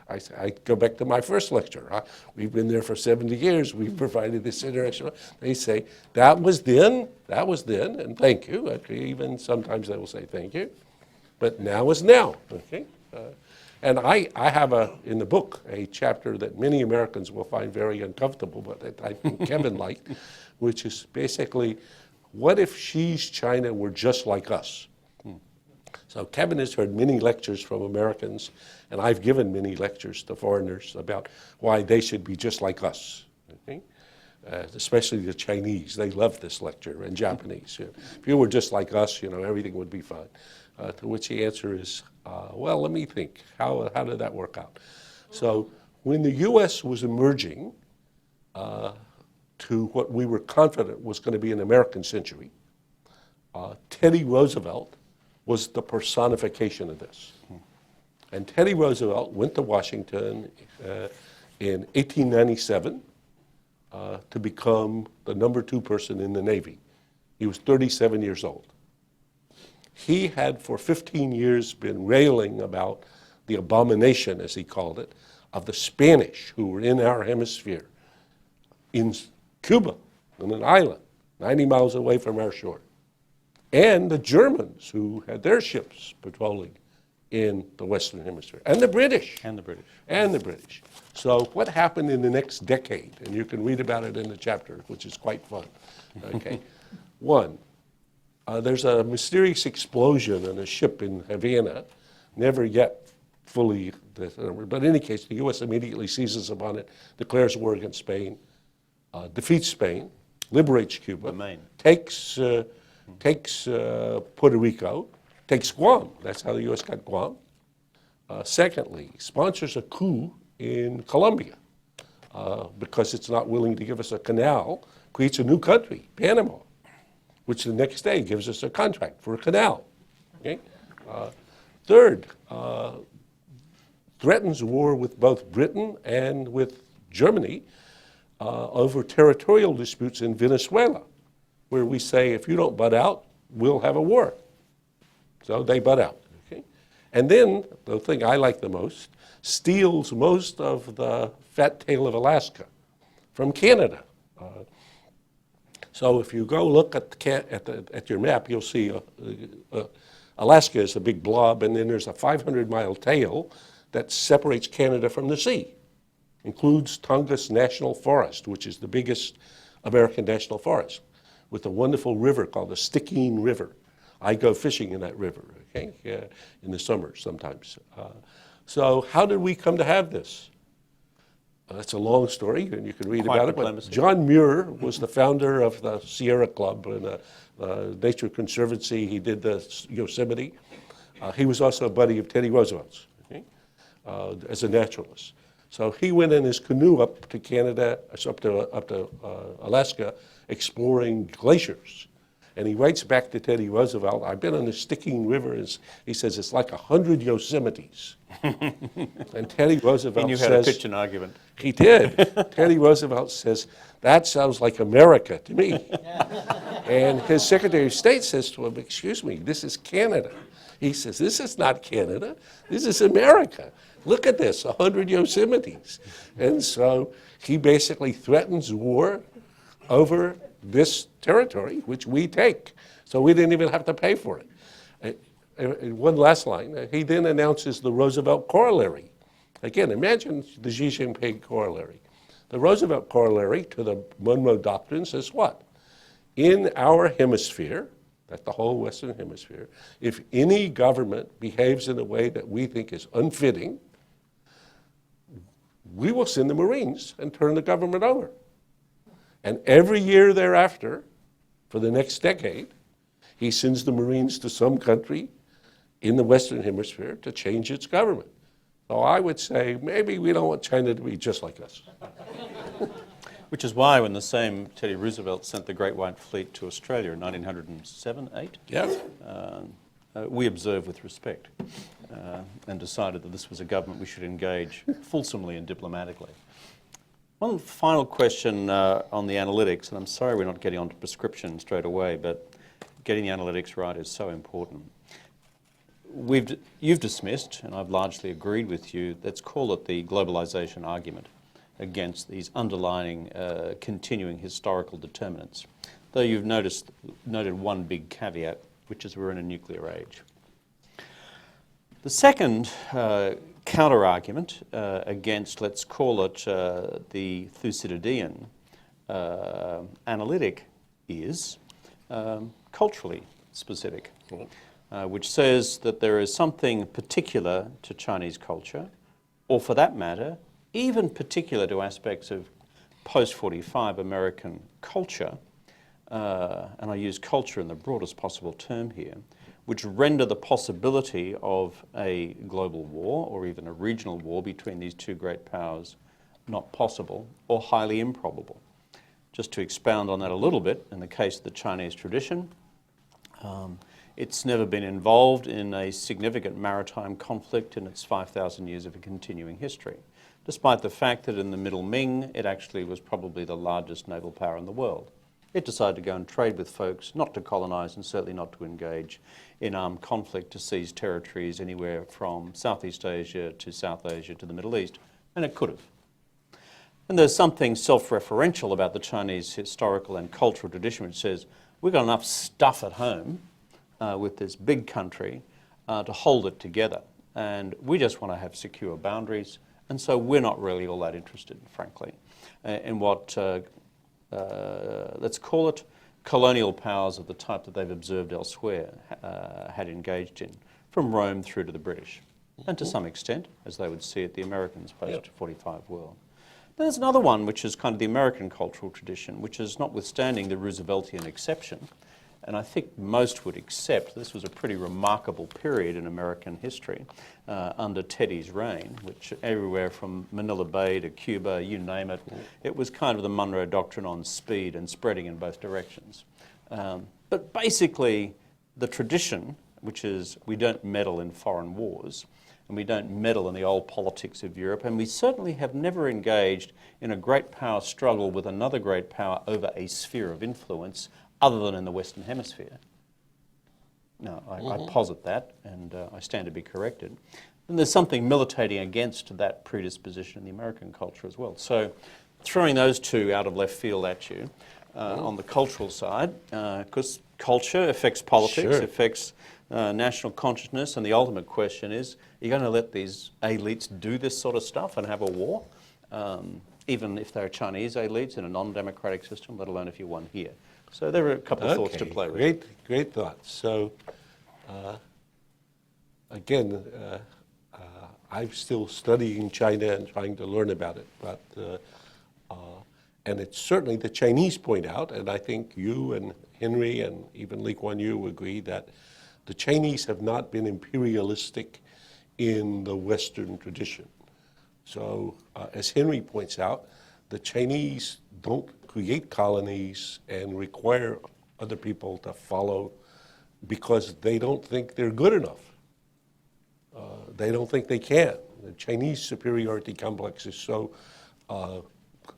I go back to my first lecture. We've been there for 70 years. We've provided this international. They say, that was then, and thank you. Okay, even sometimes they will say thank you. But now is now, okay? And I have in the book a chapter that many Americans will find very uncomfortable, but that I think Kevin liked, which is basically, what if Xi's China were just like us? So Kevin has heard many lectures from Americans, and I've given many lectures to foreigners about why they should be just like us, okay? Especially the Chinese. They love this lecture, and Japanese. If you were just like us, everything would be fine. To which the answer is, well, let me think. How did that work out? So when the U.S. was emerging to what we were confident was going to be an American century, Teddy Roosevelt was the personification of this. And Teddy Roosevelt went to Washington in 1897 to become the #2 person in the Navy. He was 37 years old. He had for 15 years been railing about the abomination, as he called it, of the Spanish who were in our hemisphere, in Cuba, on an island, 90 miles away from our shore, and the Germans who had their ships patrolling in the Western Hemisphere, and the British. And the British. And the British. So what happened in the next decade, and you can read about it in the chapter, which is quite fun, okay? One, there's a mysterious explosion in a ship in Havana, never yet fully, but in any case, the U.S. immediately seizes upon it, declares war against Spain, defeats Spain, liberates Cuba, takes Puerto Rico, takes Guam. That's how the U.S. got Guam. Secondly, sponsors a coup in Colombia because it's not willing to give us a canal, creates a new country, Panama, which the next day gives us a contract for a canal. Okay? Third, threatens war with both Britain and with Germany over territorial disputes in Venezuela, where we say, if you don't butt out, we'll have a war. So they butt out. Okay? And then, the thing I like the most, steals most of the fat tail of Alaska from Canada. So if you go look at your map, you'll see Alaska is a big blob, and then there's a 500-mile tail that separates Canada from the sea. Includes Tongass National Forest, which is the biggest American national forest, with a wonderful river called the Stickeen River. I go fishing in that river, okay, in the summer sometimes. So how did we come to have this? That's a long story, and you can read about it. But John Muir was the founder of the Sierra Club and the Nature Conservancy. He did the Yosemite. He was also a buddy of Teddy Roosevelt's, okay, as a naturalist. So he went in his canoe up to Canada, up to Alaska, exploring glaciers. And he writes back to Teddy Roosevelt, I've been on the Stickeen River, and he says, it's like 100 Yosemites. And Teddy Roosevelt He knew says, how to pitch an argument. He did. Teddy Roosevelt says, that sounds like America to me. And his Secretary of State says to him, excuse me, this is Canada. He says, this is not Canada, this is America. Look at this, 100 Yosemites. And so he basically threatens war over this territory, which we take. So we didn't even have to pay for it. And one last line, he then announces the Roosevelt Corollary. Again, imagine the Xi Jinping Corollary. The Roosevelt Corollary to the Monroe Doctrine says what? In our hemisphere, that's the whole Western Hemisphere, if any government behaves in a way that we think is unfitting, we will send the Marines and turn the government over. And every year thereafter, for the next decade, he sends the Marines to some country in the Western Hemisphere to change its government. So I would say maybe we don't want China to be just like us. Which is why when the same Teddy Roosevelt sent the Great White Fleet to Australia in 1907, 8, Yeah. We observed with respect and decided that this was a government we should engage fulsomely and diplomatically. One final question on the analytics, and I'm sorry we're not getting onto prescription straight away, but getting the analytics right is so important. You've dismissed, and I've largely agreed with you, let's call it the globalization argument against these underlying continuing historical determinants. Though you've noted one big caveat, which is we're in a nuclear age. The second counter-argument against, let's call it the Thucydidean analytic is culturally specific, which says that there is something particular to Chinese culture, or for that matter, even particular to aspects of post-45 American culture, and I use culture in the broadest possible term here, which render the possibility of a global war or even a regional war between these two great powers not possible or highly improbable. Just to expound on that a little bit, in the case of the Chinese tradition, it's never been involved in a significant maritime conflict in its 5,000 years of a continuing history, despite the fact that in the Middle Ming, it actually was probably the largest naval power in the world. It decided to go and trade with folks, not to colonize and certainly not to engage in armed conflict to seize territories anywhere from Southeast Asia to South Asia to the Middle East, and it could have. And there's something self-referential about the Chinese historical and cultural tradition which says we've got enough stuff at home with this big country to hold it together, and we just want to have secure boundaries, and so we're not really all that interested, frankly, in what let's call it colonial powers of the type that they've observed elsewhere had engaged in, from Rome through to the British, and to some extent, as they would see it, the Americans post-45 world. There's another one which is kind of the American cultural tradition, which is notwithstanding the Rooseveltian exception, and I think most would accept this was a pretty remarkable period in American history under Teddy's reign, which everywhere from Manila Bay to Cuba, you name it, it was kind of the Monroe Doctrine on speed and spreading in both directions. But basically, the tradition, which is we don't meddle in foreign wars, and we don't meddle in the old politics of Europe, and we certainly have never engaged in a great power struggle with another great power over a sphere of influence other than in the Western Hemisphere. No, I posit that, and I stand to be corrected. And there's something militating against that predisposition in the American culture as well. So throwing those two out of left field at you, on the cultural side, because culture affects politics, Sure. affects national consciousness, and the ultimate question is, are you going to let these elites do this sort of stuff and have a war? Even if they're Chinese elites in a non-democratic system, let alone if you're one here. So there are a couple of thoughts to play with. Great thoughts. So, again, I'm still studying China and trying to learn about it, but and it's certainly the Chinese point out, and I think you and Henry and even Lee Kuan Yew agree that the Chinese have not been imperialistic in the Western tradition. So, as Henry points out, the Chinese don't create colonies and require other people to follow because they don't think they're good enough. They don't think they can. The Chinese superiority complex is so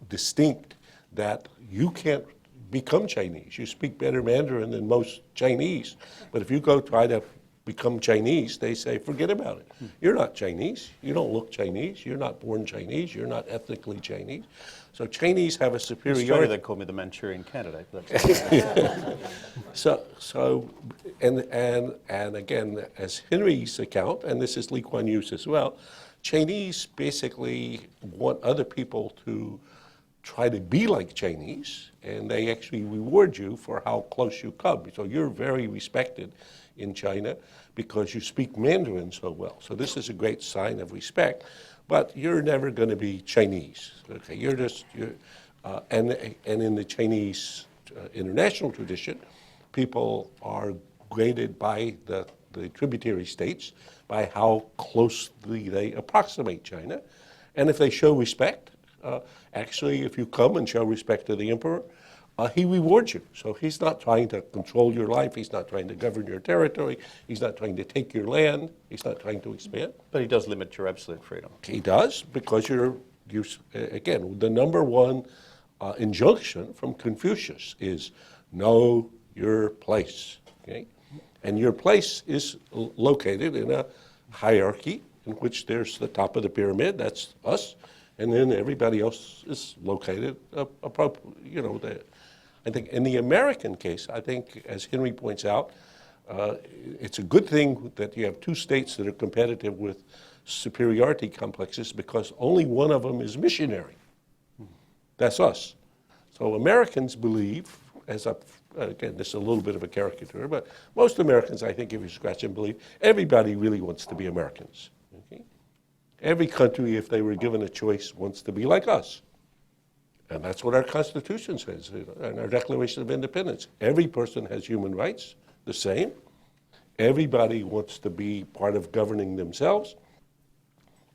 distinct that you can't become Chinese. You speak better Mandarin than most Chinese, but if you go try to become Chinese, they say, forget about it. You're not Chinese. You don't look Chinese. You're not born Chinese. You're not ethnically Chinese. So Chinese have a superiority. Australia, they call me the Manchurian candidate. And again, as Henry's account, and this is Lee Kuan Yew's as well, Chinese basically want other people to try to be like Chinese, and they actually reward you for how close you come. So you're very respected in China because you speak Mandarin so well. So this is a great sign of respect, but you're never going to be Chinese. Okay, and in the Chinese international tradition, people are graded by the tributary states by how closely they approximate China, and if they show respect, actually, if you come and show respect to the emperor, he rewards you. So he's not trying to control your life. He's not trying to govern your territory. He's not trying to take your land. He's not trying to expand. But he does limit your absolute freedom. He does, because again, the number one injunction from Confucius is know your place. Okay? And your place is located in a hierarchy in which there's the top of the pyramid, that's us, and then everybody else is located I think in the American case, I think, as Henry points out, it's a good thing that you have two states that are competitive with superiority complexes because only one of them is missionary. That's us. So Americans believe, again, this is a little bit of a caricature, but most Americans, I think, if you scratch and believe, everybody really wants to be Americans. Okay? Every country, if they were given a choice, wants to be like us. And that's what our Constitution says, and our Declaration of Independence. Every person has human rights, the same. Everybody wants to be part of governing themselves.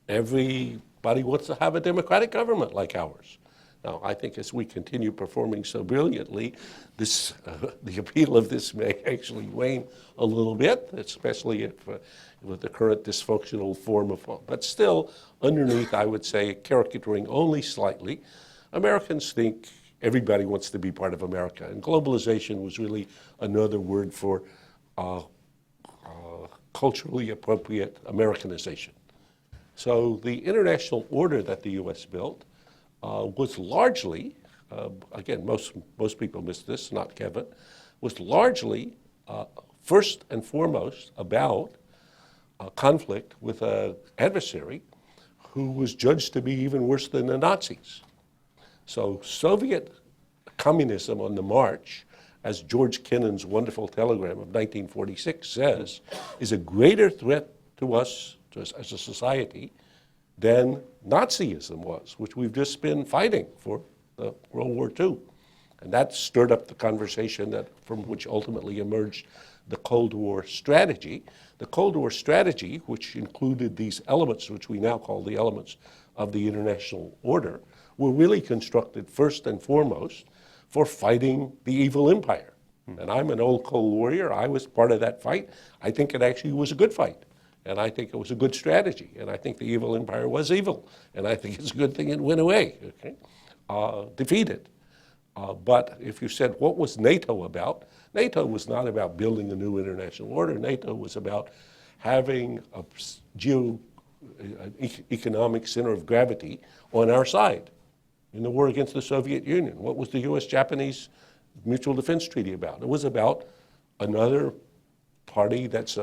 Everybody wants to have a democratic government like ours. Now, I think as we continue performing so brilliantly, the appeal of this may actually wane a little bit, especially with the current dysfunctional form of, but still, underneath, I would say, caricaturing only slightly, Americans think everybody wants to be part of America, and globalization was really another word for culturally appropriate Americanization. So the international order that the U.S. built was largely, again, most people miss this, not Kevin, was largely first and foremost about conflict with an adversary who was judged to be even worse than the Nazis. So Soviet communism on the march, as George Kennan's wonderful telegram of 1946 says, is a greater threat to us as a society than Nazism was, which we've just been fighting for World War II. And that stirred up the conversation from which ultimately emerged the Cold War strategy. The Cold War strategy, which included these elements, which we now call the elements of the international order, were really constructed first and foremost for fighting the evil empire. And I'm an old Cold Warrior. I was part of that fight. I think it actually was a good fight. And I think it was a good strategy. And I think the evil empire was evil. And I think it's a good thing it went away, defeated. But if you said, what was NATO about? NATO was not about building a new international order. NATO was about having an economic center of gravity on our side in the war against the Soviet Union. What was the U.S.-Japanese Mutual Defense Treaty about? It was about another party that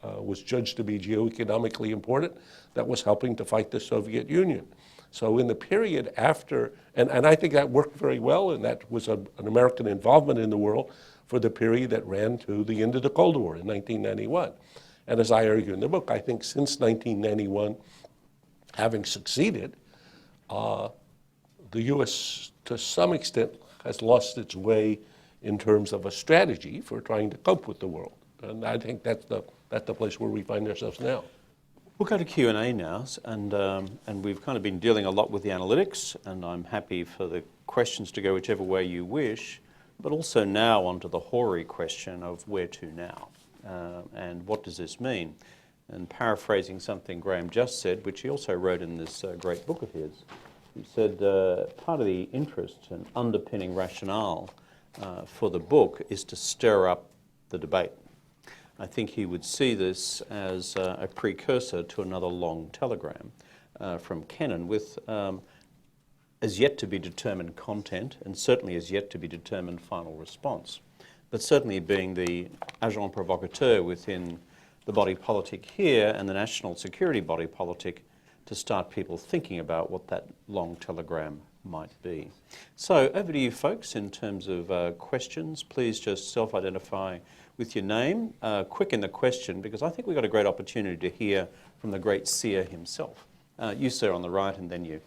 was judged to be geoeconomically important that was helping to fight the Soviet Union. So in the period after, and I think that worked very well, and that was an American involvement in the world for the period that ran to the end of the Cold War in 1991. And as I argue in the book, I think since 1991, having succeeded, the U.S. to some extent has lost its way in terms of a strategy for trying to cope with the world. And I think that's the place where we find ourselves now. We'll go to Q&A now, and we've kind of been dealing a lot with the analytics, and I'm happy for the questions to go whichever way you wish, but also now onto the hoary question of where to now, and what does this mean? And paraphrasing something Graham just said, which he also wrote in this great book of his, he said part of the interest and underpinning rationale for the book is to stir up the debate. I think he would see this as a precursor to another long telegram from Kennan with as yet to be determined content and certainly as yet to be determined final response, but certainly being the agent provocateur within the body politic here and the national security body politic to start people thinking about what that long telegram might be. So over to you folks in terms of questions. Please just self-identify with your name, quick in the question, because I think we've got a great opportunity to hear from the great seer himself. You, sir, on the right, and then you.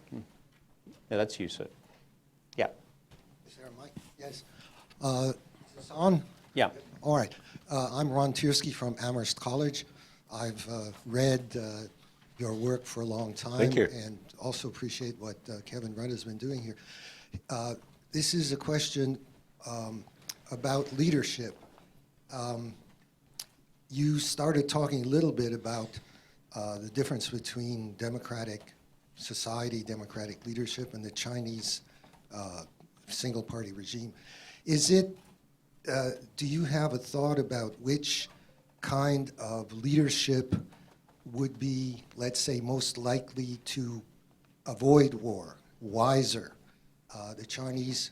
Yeah, that's you, sir. Yeah. Is there a mic? Yes. Is this on? Yeah. All right. I'm Ron Tiersky from Amherst College. I've read your work for a long time. Thank you. And also appreciate what Kevin Rudd has been doing here. This is a question about leadership. You started talking a little bit about the difference between democratic society, democratic leadership, and the Chinese single-party regime. Is it, do you have a thought about which kind of leadership would be, let's say, most likely to avoid war, wiser? The Chinese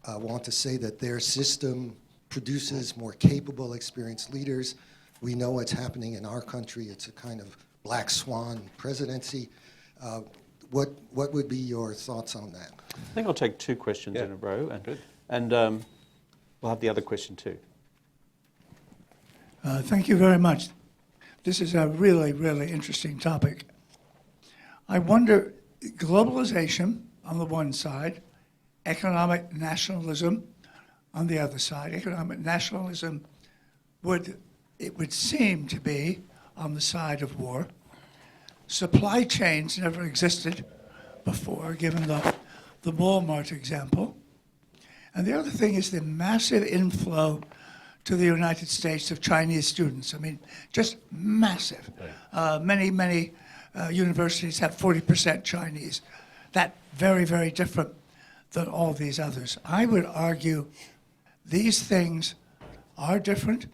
want to say that their system produces more capable, experienced leaders. We know what's happening in our country. It's a kind of black swan presidency. What would be your thoughts on that? I think I'll take two questions in a row, and we'll have the other question too. Thank you very much. This is a really, really interesting topic. I wonder, globalization on the one side, economic nationalism on the other side. Economic nationalism would seem to be on the side of war. Supply chains never existed before, given the Walmart example. And the other thing is the massive inflow to the United States of Chinese students. I mean, just massive. Many universities have 40% Chinese. That very, very different than all these others. I would argue these things are different,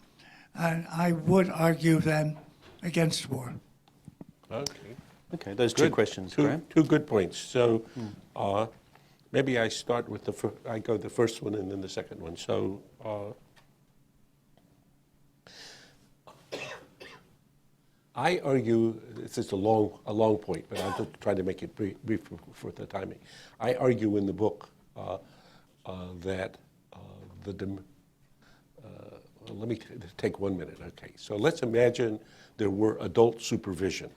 and I would argue them against war. Okay, those two questions, Graham. Two good points. So maybe I start with I go the first one and then the second one. So I argue, this is a long point, but I'll just try to make it brief for the timing. I argue in the book that let me take 1 minute. Okay, so let's imagine there were adult supervision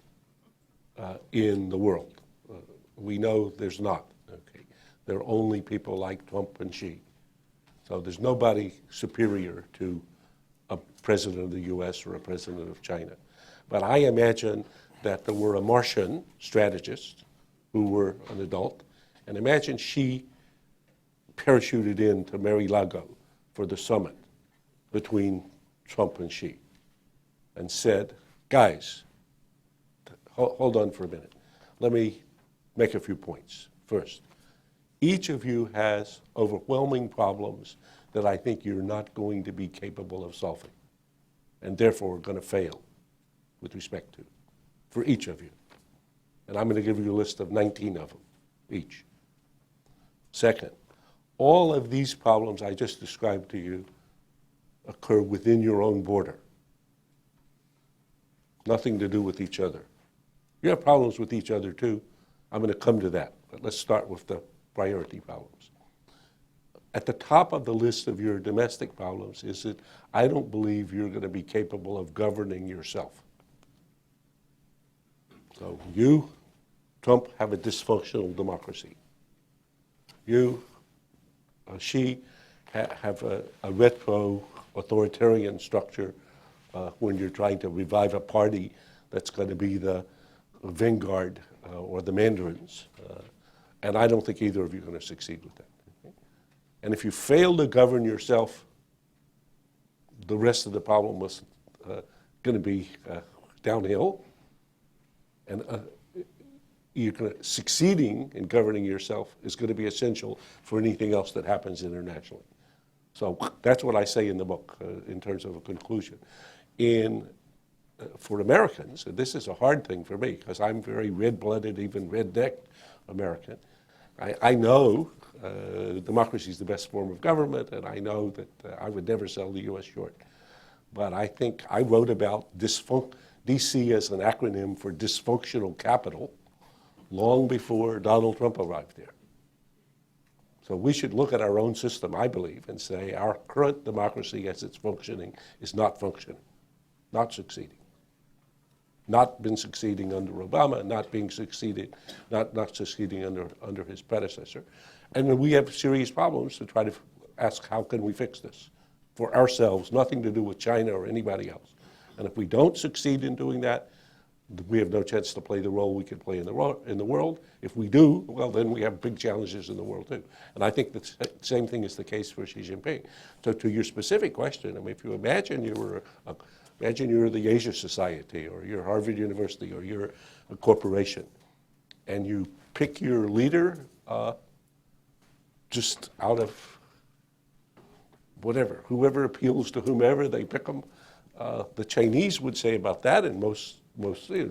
in the world. We know there's not. Okay, there are only people like Trump and Xi So there's nobody superior to a president of the US or a president of China. But I imagine that there were a Martian strategist who were an adult, and imagine she parachuted into Mar-a-Lago for the summit between Trump and Xi and said, guys, hold on for a minute. Let me make a few points. First, each of you has overwhelming problems that I think you're not going to be capable of solving, and therefore are going to fail with respect to, for each of you. And I'm going to give you a list of 19 of them, each. Second, all of these problems I just described to you occur within your own border. Nothing to do with each other. You have problems with each other too. I'm going to come to that, but let's start with the priority problems. At the top of the list of your domestic problems is that I don't believe you're going to be capable of governing yourself. So you, Trump, have a dysfunctional democracy. You, Xi, have a retro-authoritarian structure when you're trying to revive a party that's going to be the vanguard or the mandarins. And I don't think either of you are going to succeed with that. Okay? And if you fail to govern yourself, the rest of the problem was going to be downhill. And succeeding in governing yourself is going to be essential for anything else that happens internationally. So that's what I say in the book in terms of a conclusion. For Americans, and this is a hard thing for me because I'm very red-blooded, even red-necked American. I know democracy is the best form of government, and I know that I would never sell the U.S. short. But I think I wrote about DC as an acronym for dysfunctional capital long before Donald Trump arrived there. So we should look at our own system, I believe, and say our current democracy as it's functioning is not functioning, not succeeding. Not been succeeding under Obama, not succeeding under his predecessor. And we have serious problems to try to ask how can we fix this for ourselves, nothing to do with China or anybody else. And if we don't succeed in doing that, we have no chance to play the role we could play in the world. If we do, well, then we have big challenges in the world too. And I think the same thing is the case for Xi Jinping. So to your specific question, I mean, if you imagine you were the Asia Society or you're Harvard University or you're a corporation and you pick your leader just out of whatever, whoever appeals to whomever, they pick them. The Chinese would say about that, and most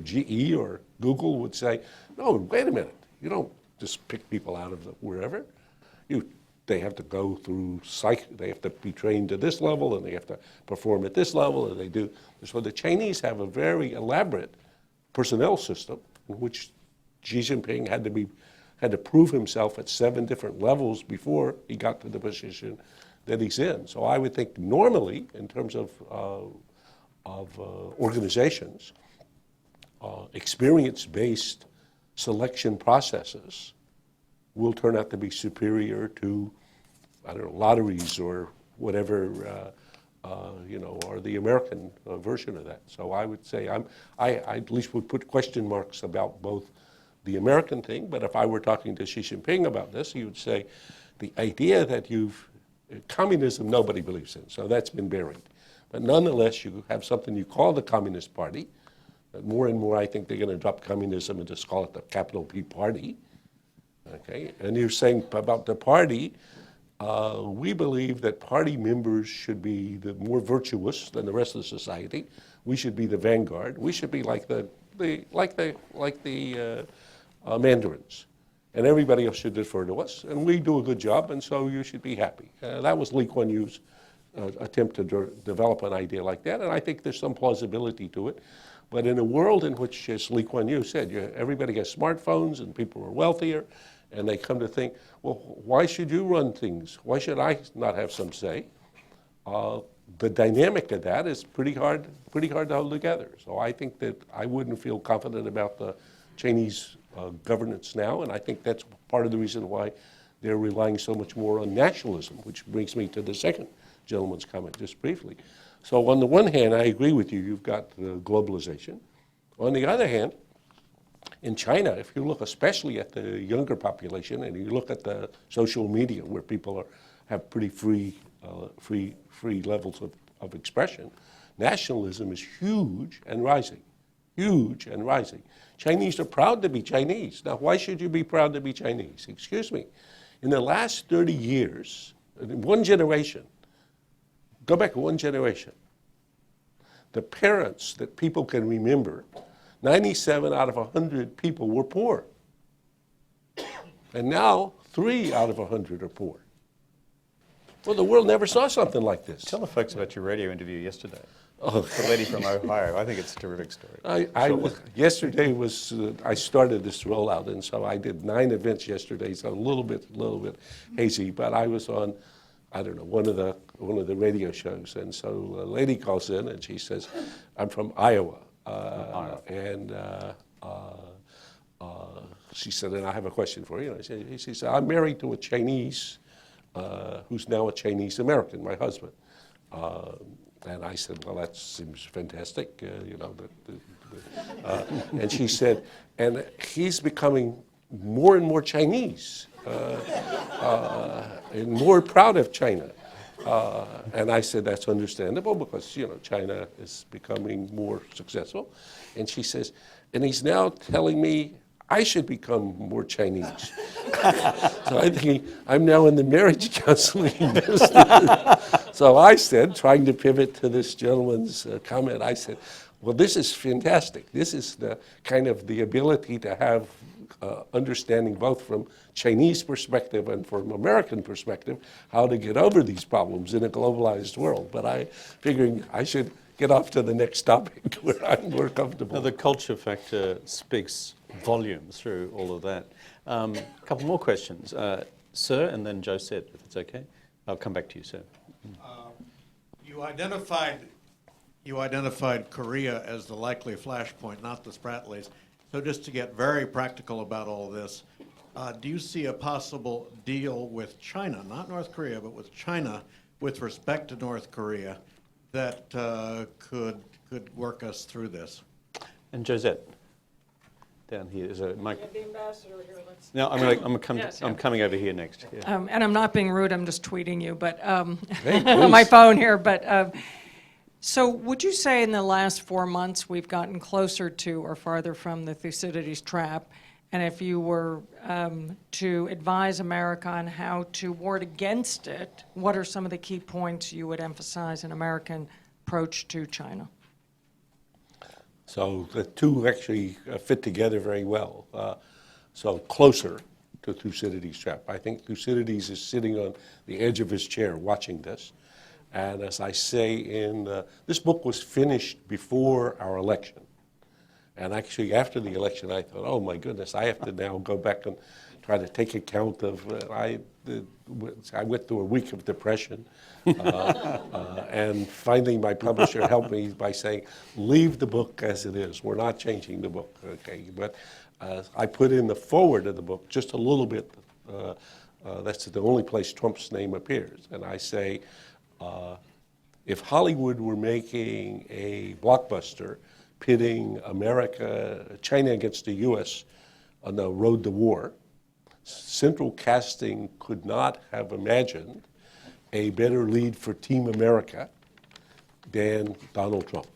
GE or Google would say, no, wait a minute, you don't just pick people out of wherever. They have to go through they have to be trained to this level, and they have to perform at this level, and they do. So the Chinese have a very elaborate personnel system in which Xi Jinping had to prove himself at 7 different levels before he got to the position that he's in. So I would think normally, in terms of organizations, experience-based selection processes will turn out to be superior to, I don't know, lotteries or whatever, or the American version of that. So I would say I at least would put question marks about both the American thing, but if I were talking to Xi Jinping about this, he would say the idea that communism nobody believes in, so that's been buried. But nonetheless, you have something you call the Communist Party. More and more, I think they're going to drop communism and just call it the capital P Party. Okay, and you're saying about the party, we believe that party members should be more virtuous than the rest of the society. We should be the vanguard. We should be like the mandarins, and everybody else should defer to us. And we do a good job, and so you should be happy. That was Lee Kuan Yew's attempt to develop an idea like that, and I think there's some plausibility to it. But in a world in which, as Lee Kuan Yew said, everybody has smartphones and people are wealthier, and they come to think, well, why should you run things? Why should I not have some say? The dynamic of that is pretty hard to hold together. So I think that I wouldn't feel confident about the Chinese governance now, and I think that's part of the reason why they're relying so much more on nationalism, which brings me to the second gentleman's comment, just briefly. So on the one hand, I agree with you, you've got globalization. On the other hand, in China, if you look especially at the younger population and you look at the social media where people have pretty free levels of expression, nationalism is huge and rising, huge and rising. Chinese are proud to be Chinese. Now, why should you be proud to be Chinese? Excuse me. In the last 30 years, one generation, go back one generation, the parents that people can remember, 97 out of 100 people were poor. And now 3 out of 100 are poor. Well, the world never saw something like this. Tell the folks about your radio interview yesterday. Oh. The lady from Ohio. I think it's a terrific story. Yesterday was, I started this rollout, and so I did 9 events yesterday, so a little bit hazy, but I was on, I don't know, one of the radio shows, and so a lady calls in and she says, I'm from Iowa. And she said, and I have a question for you. And she said, I'm married to a Chinese, who's now a Chinese American, my husband. And I said, well, that seems fantastic, you know. And she said, and he's becoming more and more Chinese, and more proud of China. And I said, that's understandable because, you know, China is becoming more successful. And she says, and he's now telling me I should become more Chinese. So I think I'm now in the marriage counseling business. So I said, trying to pivot to this gentleman's comment, I said, well, this is fantastic. This is the kind of the ability to have understanding both from Chinese perspective and from American perspective, how to get over these problems in a globalized world. But I figuring I should get off to the next topic where I'm more comfortable. Now, the culture factor speaks volumes through all of that. A couple more questions. Sir, and then Josette, if it's okay. I'll come back to you, sir. You identified Korea as the likely flashpoint, not the Spratlys. So just to get very practical about all this, do you see a possible deal with China, not North Korea, but with China, with respect to North Korea, that could work us through this? And Josette, down here. Is a mic. Yeah, the ambassador here. Let's. No, I'm coming over here next. Yeah. And I'm not being rude. I'm just tweeting you, but Hey, on my please. phone here. But so, would you say in the last 4 months we've gotten closer to or farther from the Thucydides Trap? And if you were to advise America on how to ward against it, what are some of the key points you would emphasize in American approach to China? So the two actually fit together very well. So closer to Thucydides' trap. I think Thucydides is sitting on the edge of his chair watching this. And as I say this book was finished before our election. And actually after the election, I thought, oh my goodness, I have to now go back and try to take account of, I went through a week of depression. And finally my publisher helped me by saying, leave the book as it is. We're not changing the book, okay? But I put in the foreword of the book just a little bit. That's the only place Trump's name appears. And I say, if Hollywood were making a blockbuster pitting China against the U.S. on the road to war, Central Casting could not have imagined a better lead for Team America than Donald Trump.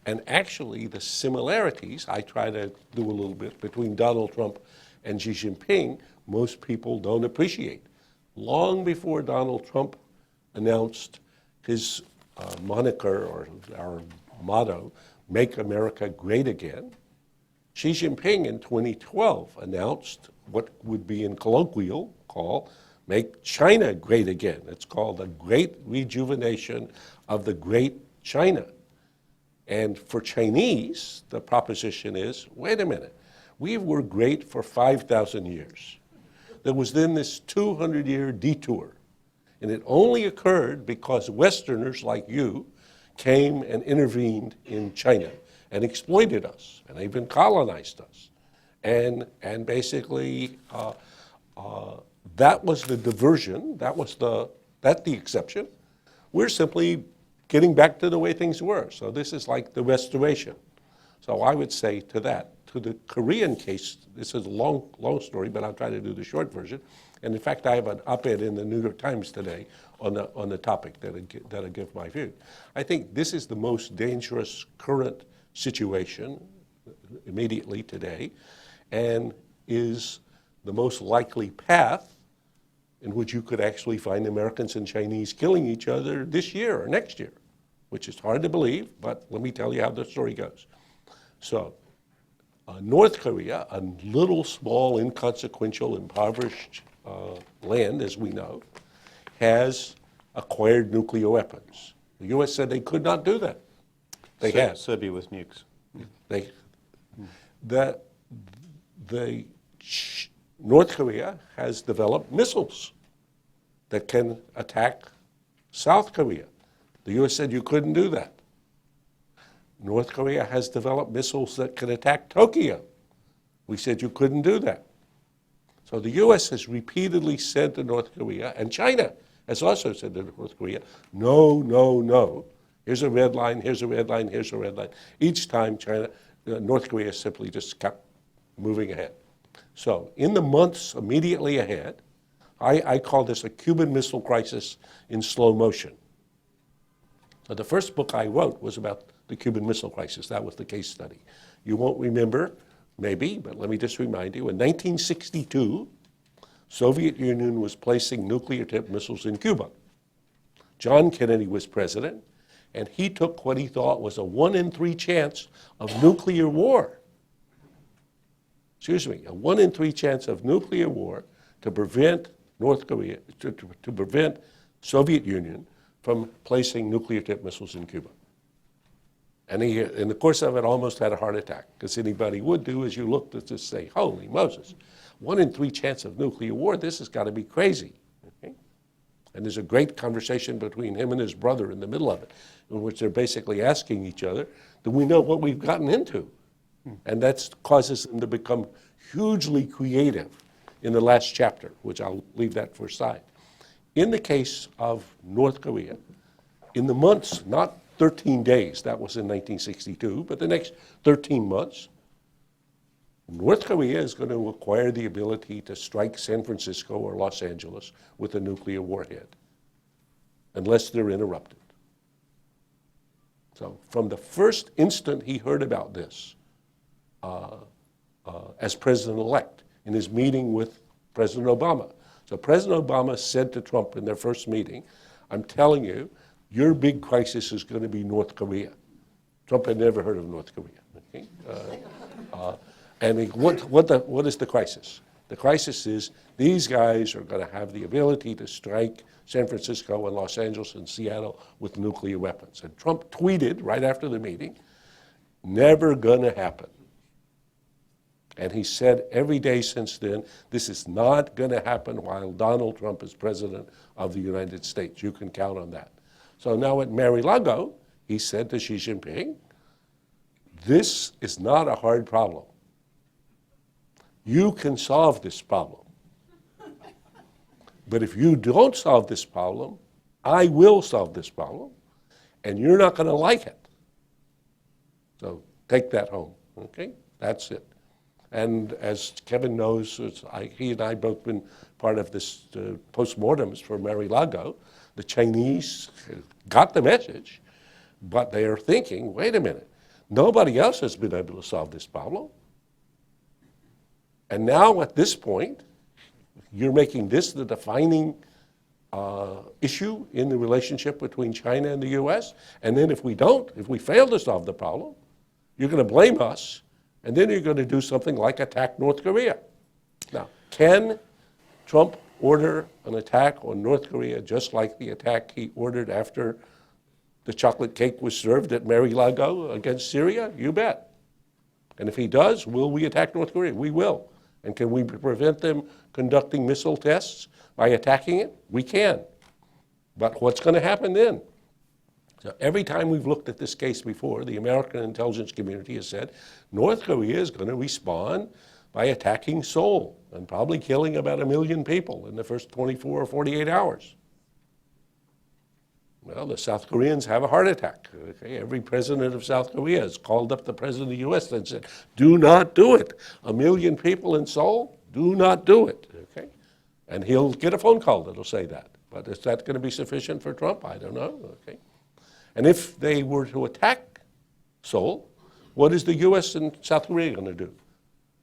And actually, the similarities, I try to do a little bit, between Donald Trump and Xi Jinping, most people don't appreciate. Long before Donald Trump announced his moniker or our motto, Make America Great Again, Xi Jinping in 2012 announced what would be in colloquial call Make China Great Again. It's called the Great Rejuvenation of the Great China. And for Chinese, the proposition is, wait a minute, we were great for 5,000 years. There was then this 200-year detour. And it only occurred because Westerners like you came and intervened in China and exploited us and even colonized us and basically That was the diversion. That's the exception. We're simply getting back to the way things were. So this is like the restoration. So I would say to the Korean case, this is a long story, but I'll try to do the short version. And in fact, I have an op-ed in the New York Times today on the topic that'll give my view. I think this is the most dangerous current situation immediately today, and is the most likely path in which you could actually find Americans and Chinese killing each other this year or next year, which is hard to believe, but let me tell you how the story goes. So, North Korea, a little, small, inconsequential, impoverished land, as we know, has acquired nuclear weapons. The U.S. said they could not do that. They have. Serbia with nukes. North Korea has developed missiles that can attack South Korea. The U.S. said you couldn't do that. North Korea has developed missiles that can attack Tokyo. We said you couldn't do that. So the U.S. has repeatedly said to North Korea, and China has also said to North Korea, no, no, no. Here's a red line, here's a red line, here's a red line. Each time North Korea simply just kept moving ahead. So in the months immediately ahead, I call this a Cuban Missile Crisis in slow motion. So the first book I wrote was about the Cuban Missile Crisis. That was the case study. You won't remember, maybe, but let me just remind you, in 1962, Soviet Union was placing nuclear-tipped missiles in Cuba. John Kennedy was president, and he took what he thought was a 1 in 3 chance of nuclear war. Excuse me, a 1 in 3 chance of nuclear war to prevent North Korea, to prevent Soviet Union from placing nuclear-tipped missiles in Cuba. And he, in the course of it, almost had a heart attack, because anybody would do is you looked at this and say, holy Moses, 1 in 3 chance of nuclear war, this has got to be crazy. Okay? And there's a great conversation between him and his brother in the middle of it, in which they're basically asking each other, do we know what we've gotten into? And that causes them to become hugely creative in the last chapter, which I'll leave that for aside. In the case of North Korea, in the months, not 13 days, that was in 1962, but the next 13 months, North Korea is going to acquire the ability to strike San Francisco or Los Angeles with a nuclear warhead, unless they're interrupted. So from the first instant he heard about this, as president-elect, in his meeting with President Obama. So President Obama said to Trump in their first meeting, I'm telling you, your big crisis is going to be North Korea. Trump had never heard of North Korea. Okay? What is the crisis? The crisis is these guys are going to have the ability to strike San Francisco and Los Angeles and Seattle with nuclear weapons. And Trump tweeted right after the meeting, never going to happen. And he said every day since then, this is not going to happen while Donald Trump is president of the United States. You can count on that. So now at Mar-a-Lago, he said to Xi Jinping, this is not a hard problem. You can solve this problem. But if you don't solve this problem, I will solve this problem, and you're not going to like it. So take that home, okay? That's it. And as Kevin knows, he and I both been part of this postmortems for Mar-a-Lago. The Chinese got the message, but they are thinking, wait a minute, nobody else has been able to solve this problem. And now at this point, you're making this the defining issue in the relationship between China and the US. And then if we fail to solve the problem, you're going to blame us. And then you're going to do something like attack North Korea. Now, can Trump order an attack on North Korea just like the attack he ordered after the chocolate cake was served at Mar-a-Lago against Syria? You bet. And if he does, will we attack North Korea? We will. And can we prevent them conducting missile tests by attacking it? We can. But what's going to happen then? So every time we've looked at this case before, the American intelligence community has said, North Korea is going to respond by attacking Seoul and probably killing about 1 million people in the first 24 or 48 hours. Well, the South Koreans have a heart attack. Okay? Every president of South Korea has called up the president of the U.S. and said, do not do it. 1 million people in Seoul, do not do it. Okay? And he'll get a phone call that'll say that. But is that going to be sufficient for Trump? I don't know. Okay? And if they were to attack Seoul, what is the U.S. and South Korea going to do?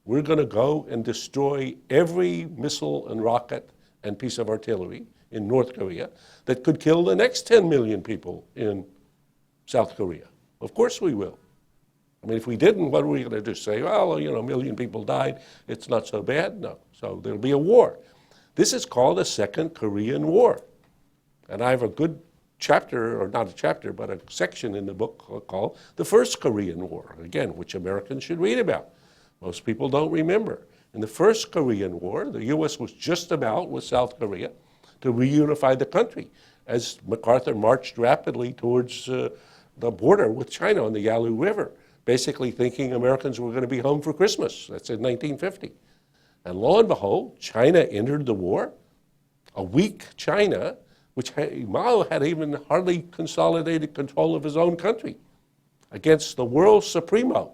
We're going to go and destroy every missile and rocket and piece of artillery in North Korea that could kill the next 10 million people in South Korea. Of course we will. I mean, if we didn't, what are we going to do? Say, well, you know, 1 million people died, it's not so bad? No. So there'll be a war. This is called a Second Korean War. And I have a good chapter, or not a chapter, but a section in the book called The First Korean War, again, which Americans should read about. Most people don't remember. In the First Korean War, the U.S. was just about, with South Korea, to reunify the country as MacArthur marched rapidly towards the border with China on the Yalu River, basically thinking Americans were going to be home for Christmas. That's in 1950. And lo and behold, China entered the war. A weak China, which Mao had even hardly consolidated control of his own country, against the world supremo,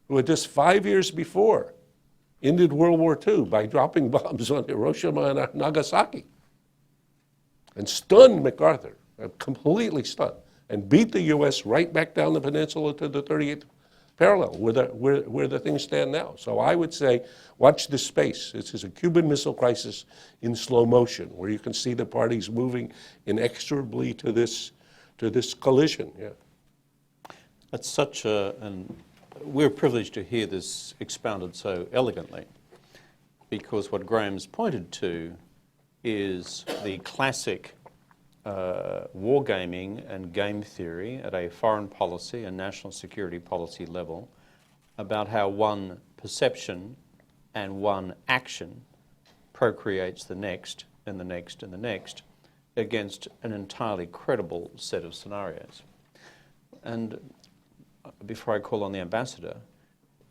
who had just 5 years before ended World War II by dropping bombs on Hiroshima and Nagasaki, and stunned MacArthur, completely stunned, and beat the U.S. right back down the peninsula to the 38th parallel, where the things stand now. So I would say, watch this space. This is a Cuban Missile Crisis in slow motion, where you can see the parties moving inexorably to this collision. Yeah. That's such and we're privileged to hear this expounded so elegantly, because what Graham's pointed to is the classic wargaming and game theory at a foreign policy and national security policy level about how one perception and one action procreates the next and the next and the next against an entirely credible set of scenarios. And before I call on the ambassador,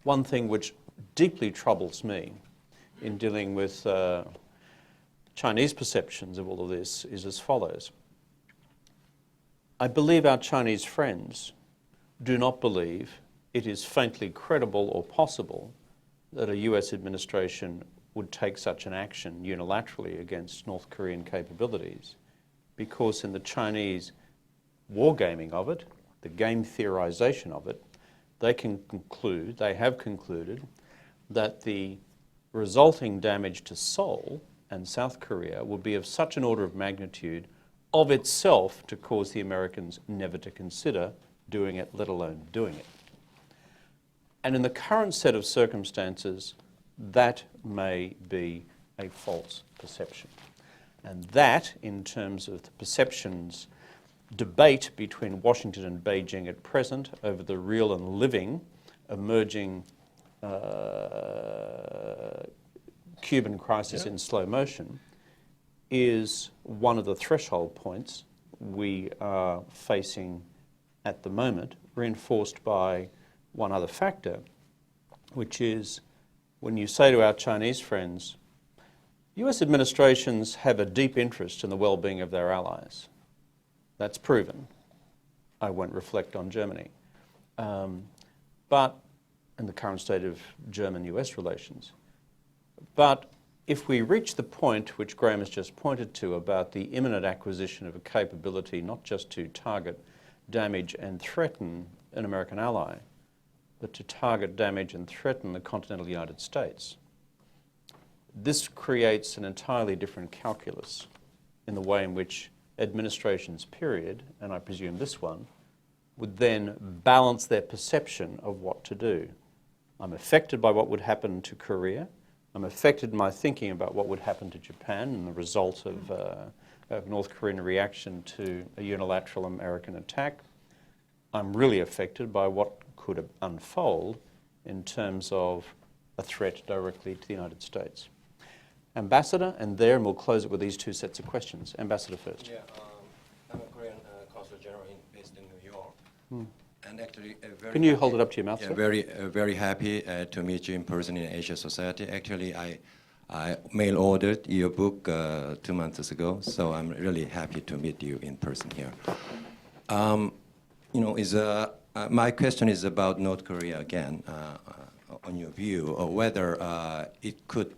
one thing which deeply troubles me in dealing with Chinese perceptions of all of this is as follows. I believe our Chinese friends do not believe it is faintly credible or possible that a US administration would take such an action unilaterally against North Korean capabilities, because in the Chinese wargaming of it, the game theorization of it, they have concluded that the resulting damage to Seoul and South Korea will be of such an order of magnitude of itself to cause the Americans never to consider doing it, let alone doing it. And in the current set of circumstances, that may be a false perception. And that, in terms of the perceptions debate between Washington and Beijing at present over the real and living emerging Cuban crisis in slow motion, is one of the threshold points we are facing at the moment, reinforced by one other factor, which is when you say to our Chinese friends, US administrations have a deep interest in the well-being of their allies. That's proven. I won't reflect on Germany. But in the current state of German-US relations. But if we reach the point which Graham has just pointed to about the imminent acquisition of a capability not just to target, damage and threaten an American ally, but to target, damage and threaten the continental United States, this creates an entirely different calculus in the way in which administrations period, and I presume this one, would then balance their perception of what to do. I'm affected by what would happen to Korea. I'm affected in my thinking about what would happen to Japan and the result of North Korean reaction to a unilateral American attack. I'm really affected by what could unfold in terms of a threat directly to the United States. Ambassador, and there, and we'll close it with these two sets of questions. Ambassador first. Yeah, I'm a Korean consul general based in New York. And actually, Can you hold it up to your mouth, Yeah, sir? very happy to meet you in person in Asia Society. Actually, I mail ordered your book 2 months ago, so I'm really happy to meet you in person here. My question is about North Korea again, on your view, or whether it could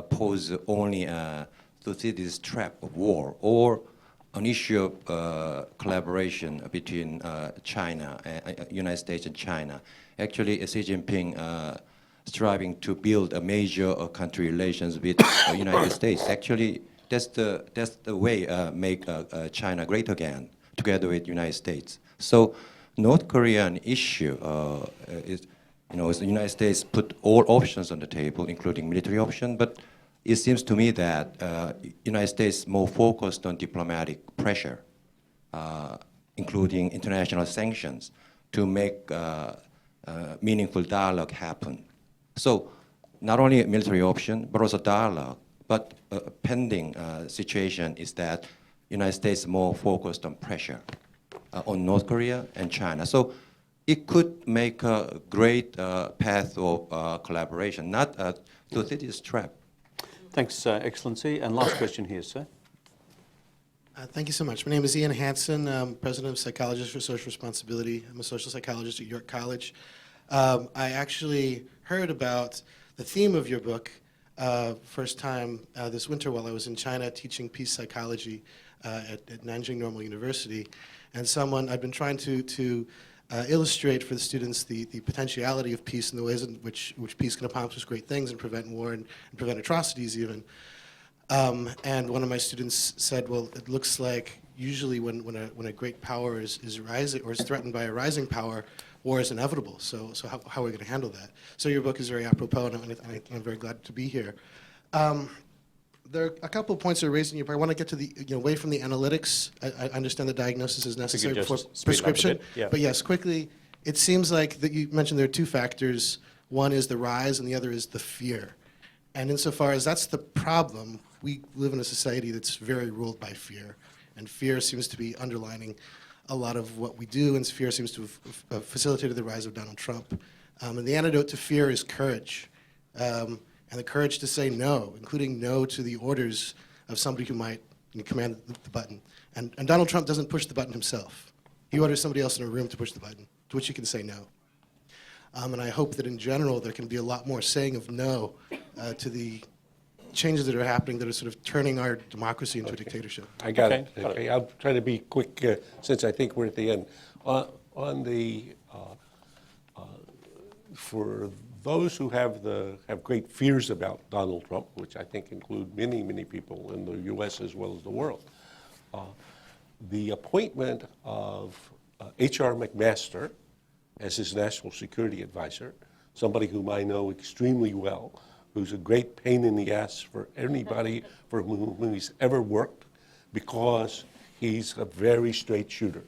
pose only a Thucydides trap of war, or an issue of collaboration between China, United States and China. Actually, Xi Jinping striving to build a major country relations with the United States. Actually, that's the way make China great again, together with United States. So, North Korean issue is, the United States put all options on the table, including military option, but it seems to me that United States more focused on diplomatic pressure, including international sanctions, to make meaningful dialogue happen. So not only a military option, but also dialogue. But a pending situation is that United States more focused on pressure on North Korea and China. So it could make a great path of collaboration, not a Thucydides trap. Thanks, Excellency. And last question here, sir. Thank you so much. My name is Ian Hansen. I'm president of Psychologists for Social Responsibility. I'm a social psychologist at York College. I actually heard about the theme of your book first time this winter while I was in China teaching peace psychology at Nanjing Normal University. And I'd been trying to illustrate for the students the potentiality of peace and the ways in which peace can accomplish great things and prevent war and prevent atrocities even. And one of my students said, well, it looks like usually when a great power is rising or is threatened by a rising power, war is inevitable. So how are we going to handle that? So your book is very apropos, and I'm very glad to be here. There are a couple of points that are raised in your book. I want to get to the, away from the analytics. I understand the diagnosis is necessary before prescription. Yeah. But yes, quickly, it seems like that you mentioned there are two factors. One is the rise, and the other is the fear. And insofar as that's the problem, we live in a society that's very ruled by fear. And fear seems to be underlining a lot of what we do, and fear seems to have facilitated the rise of Donald Trump. And the antidote to fear is courage. And the courage to say no, including no to the orders of somebody who might command the button. And Donald Trump doesn't push the button himself. He orders somebody else in a room to push the button, to which he can say no. And I hope that in general there can be a lot more saying of no to the changes that are happening that are sort of turning our democracy into a dictatorship. I got Okay, it. got Okay, I'll try to be quick since I think we're at the end. For those who have great fears about Donald Trump, which I think include many, many people in the U.S. as well as the world, the appointment of H.R. McMaster as his national security advisor, somebody whom I know extremely well, who's a great pain in the ass for anybody for whom he's ever worked, because he's a very straight shooter.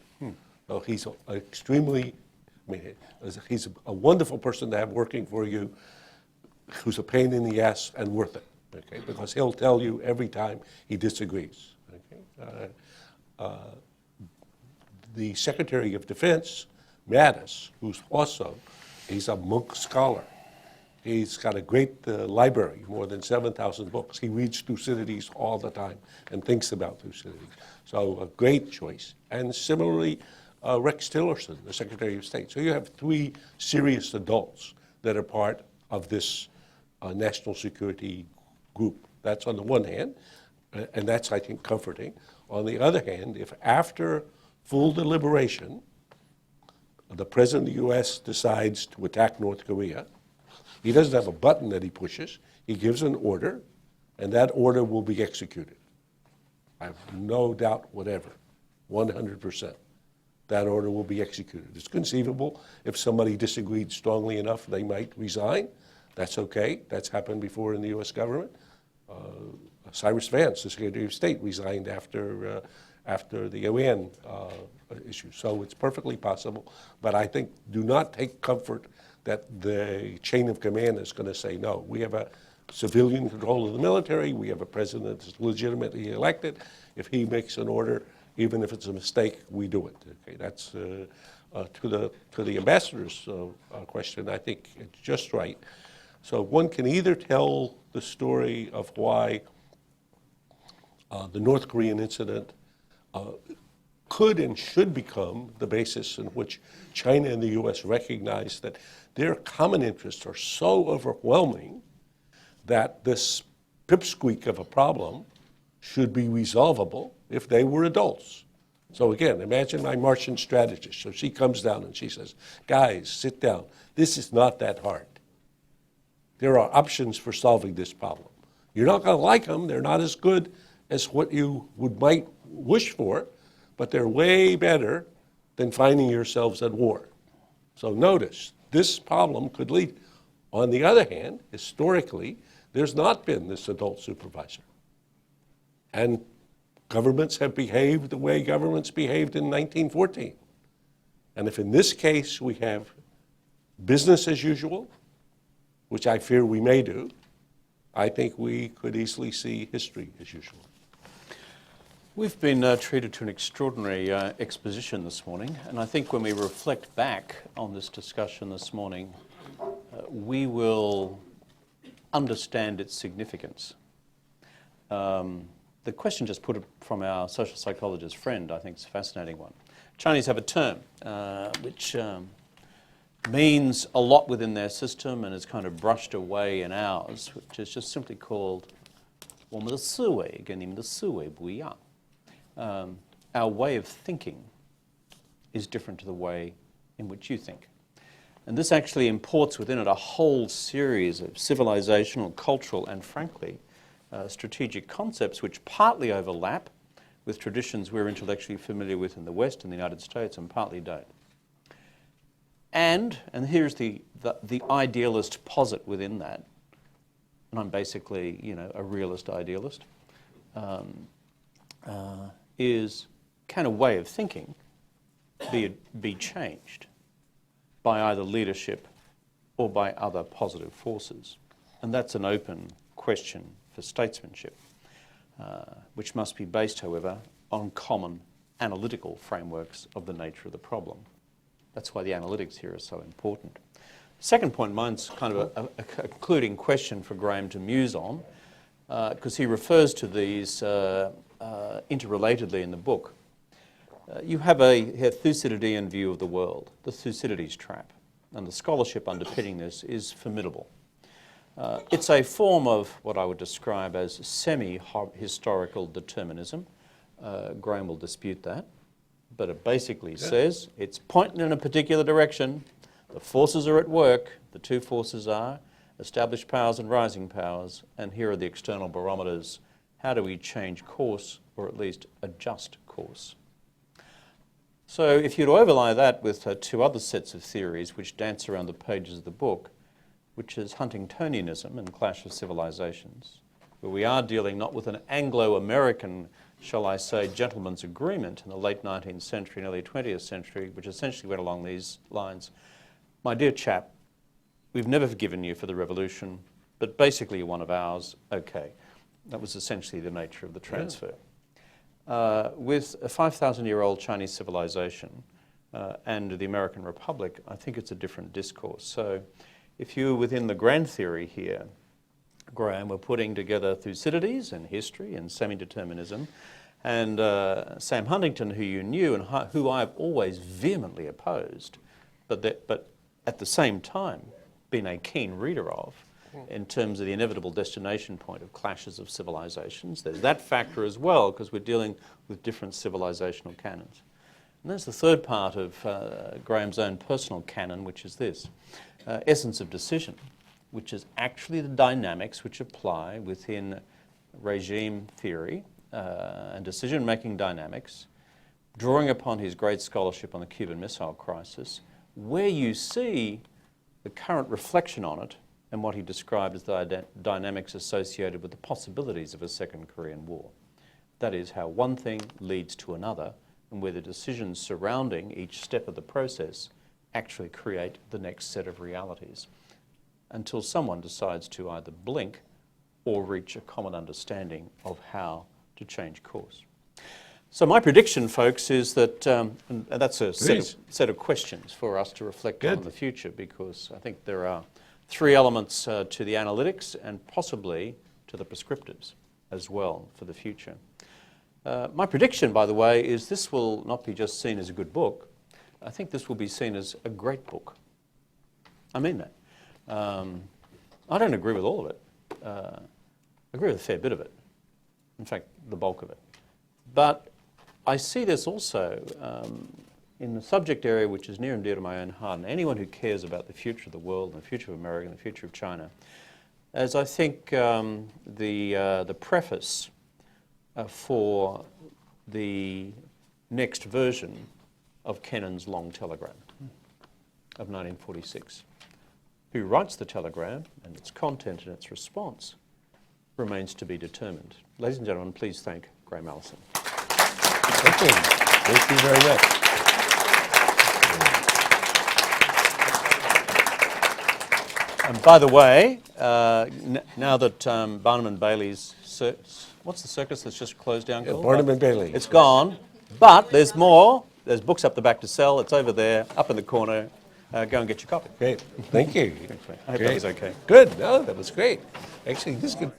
So he's he's a wonderful person to have working for you, who's a pain in the ass and worth it, okay? Because he'll tell you every time he disagrees, okay? The Secretary of Defense, Mattis, who's also, he's a Munk scholar. He's got a great library, more than 7,000 books. He reads Thucydides all the time and thinks about Thucydides. So a great choice. And similarly, Rex Tillerson, the Secretary of State. So you have three serious adults that are part of this national security group. That's on the one hand, and that's, I think, comforting. On the other hand, if after full deliberation, the President of the U.S. decides to attack North Korea, he doesn't have a button that he pushes. He gives an order, and that order will be executed. I have no doubt whatever, 100%. That order will be executed. It's conceivable if somebody disagreed strongly enough, they might resign. That's okay. That's happened before in the U.S. government. Cyrus Vance, the Secretary of State, resigned after the Iran issue. So it's perfectly possible. But I think do not take comfort that the chain of command is going to say no. We have a civilian control of the military. We have a president that's legitimately elected. If he makes an order, Even if it's a mistake, we do it. Okay, that's to the ambassador's question. I think it's just right. So one can either tell the story of why the North Korean incident could and should become the basis in which China and the U.S. recognize that their common interests are so overwhelming that this pipsqueak of a problem should be resolvable if they were adults. So again, imagine my Martian strategist. So she comes down and she says, guys, sit down. This is not that hard. There are options for solving this problem. You're not going to like them. They're not as good as what you might wish for, but they're way better than finding yourselves at war. So notice, this problem could lead. On the other hand, historically, there's not been this adult supervisor. And governments have behaved the way governments behaved in 1914. And if in this case we have business as usual, which I fear we may do, I think we could easily see history as usual. We've been treated to an extraordinary exposition this morning, and I think when we reflect back on this discussion this morning, we will understand its significance. The question just put from our social psychologist friend, I think, is a fascinating one. Chinese have a term which means a lot within their system and is kind of brushed away in ours, which is just simply called 我们的思维跟你们的思维不一样. Our way of thinking is different to the way in which you think. And this actually imports within it a whole series of civilizational, cultural, and frankly, strategic concepts which partly overlap with traditions we're intellectually familiar with in the West and the United States and partly don't. And here's the idealist posit within that, and I'm basically, a realist idealist, is can a way of thinking be changed by either leadership or by other positive forces? And that's an open question for statesmanship, which must be based, however, on common analytical frameworks of the nature of the problem. That's why the analytics here are so important. Second point, mine's kind of a concluding question for Graham to muse on, because he refers to these interrelatedly in the book. You have a Thucydidean view of the world, the Thucydides Trap, and the scholarship underpinning this is formidable. It's a form of what I would describe as semi-historical determinism. Graham will dispute that, but it basically says it's pointing in a particular direction, the forces are at work, the two forces are established powers and rising powers, and here are the external barometers. How do we change course, or at least adjust course? So if you'd overlay that with two other sets of theories which dance around the pages of the book, which is Huntingtonianism and Clash of Civilizations, where we are dealing not with an Anglo-American, shall I say, gentleman's agreement in the late 19th century and early 20th century, which essentially went along these lines. My dear chap, we've never forgiven you for the revolution, but basically you're one of ours. Okay. That was essentially the nature of the transfer. With a 5,000-year-old Chinese civilization and the American Republic, I think it's a different discourse. So if you're within the grand theory here, Graham, we're putting together Thucydides and history and semi-determinism, and Sam Huntington, who you knew and who I've always vehemently opposed, but at the same time been a keen reader of, in terms of the inevitable destination point of clashes of civilizations. There's that factor as well, because we're dealing with different civilizational canons. And there's the third part of Graham's own personal canon, which is this, essence of decision, which is actually the dynamics which apply within regime theory and decision-making dynamics, drawing upon his great scholarship on the Cuban Missile Crisis, where you see the current reflection on it and what he described as the dynamics associated with the possibilities of a Second Korean War. That is how one thing leads to another, and where the decisions surrounding each step of the process actually create the next set of realities, until someone decides to either blink or reach a common understanding of how to change course. So my prediction, folks, is that, and that's a Please. set of questions for us to reflect on Good. in the future, because I think there are three elements to the analytics and possibly to the prescriptives as well for the future. My prediction, by the way, is this will not be just seen as a good book. I think this will be seen as a great book. I mean that. I don't agree with all of it. I agree with a fair bit of it. In fact, the bulk of it. But I see this also in the subject area which is near and dear to my own heart, and anyone who cares about the future of the world and the future of America and the future of China, as I think the preface for the next version of Kennan's long telegram of 1946. Who writes the telegram and its content and its response remains to be determined. Ladies and gentlemen, please thank Graham Allison. Thank you. Thank you very much. And by the way, now that Barnum and Bailey's, what's the circus that's just closed down called? Barnum and Bailey. It's gone, but there's more. There's books up the back to sell. It's over there, up in the corner. Go and get your copy. Great. Thank you. I hope that was okay. Good. No, that was great. Actually, this could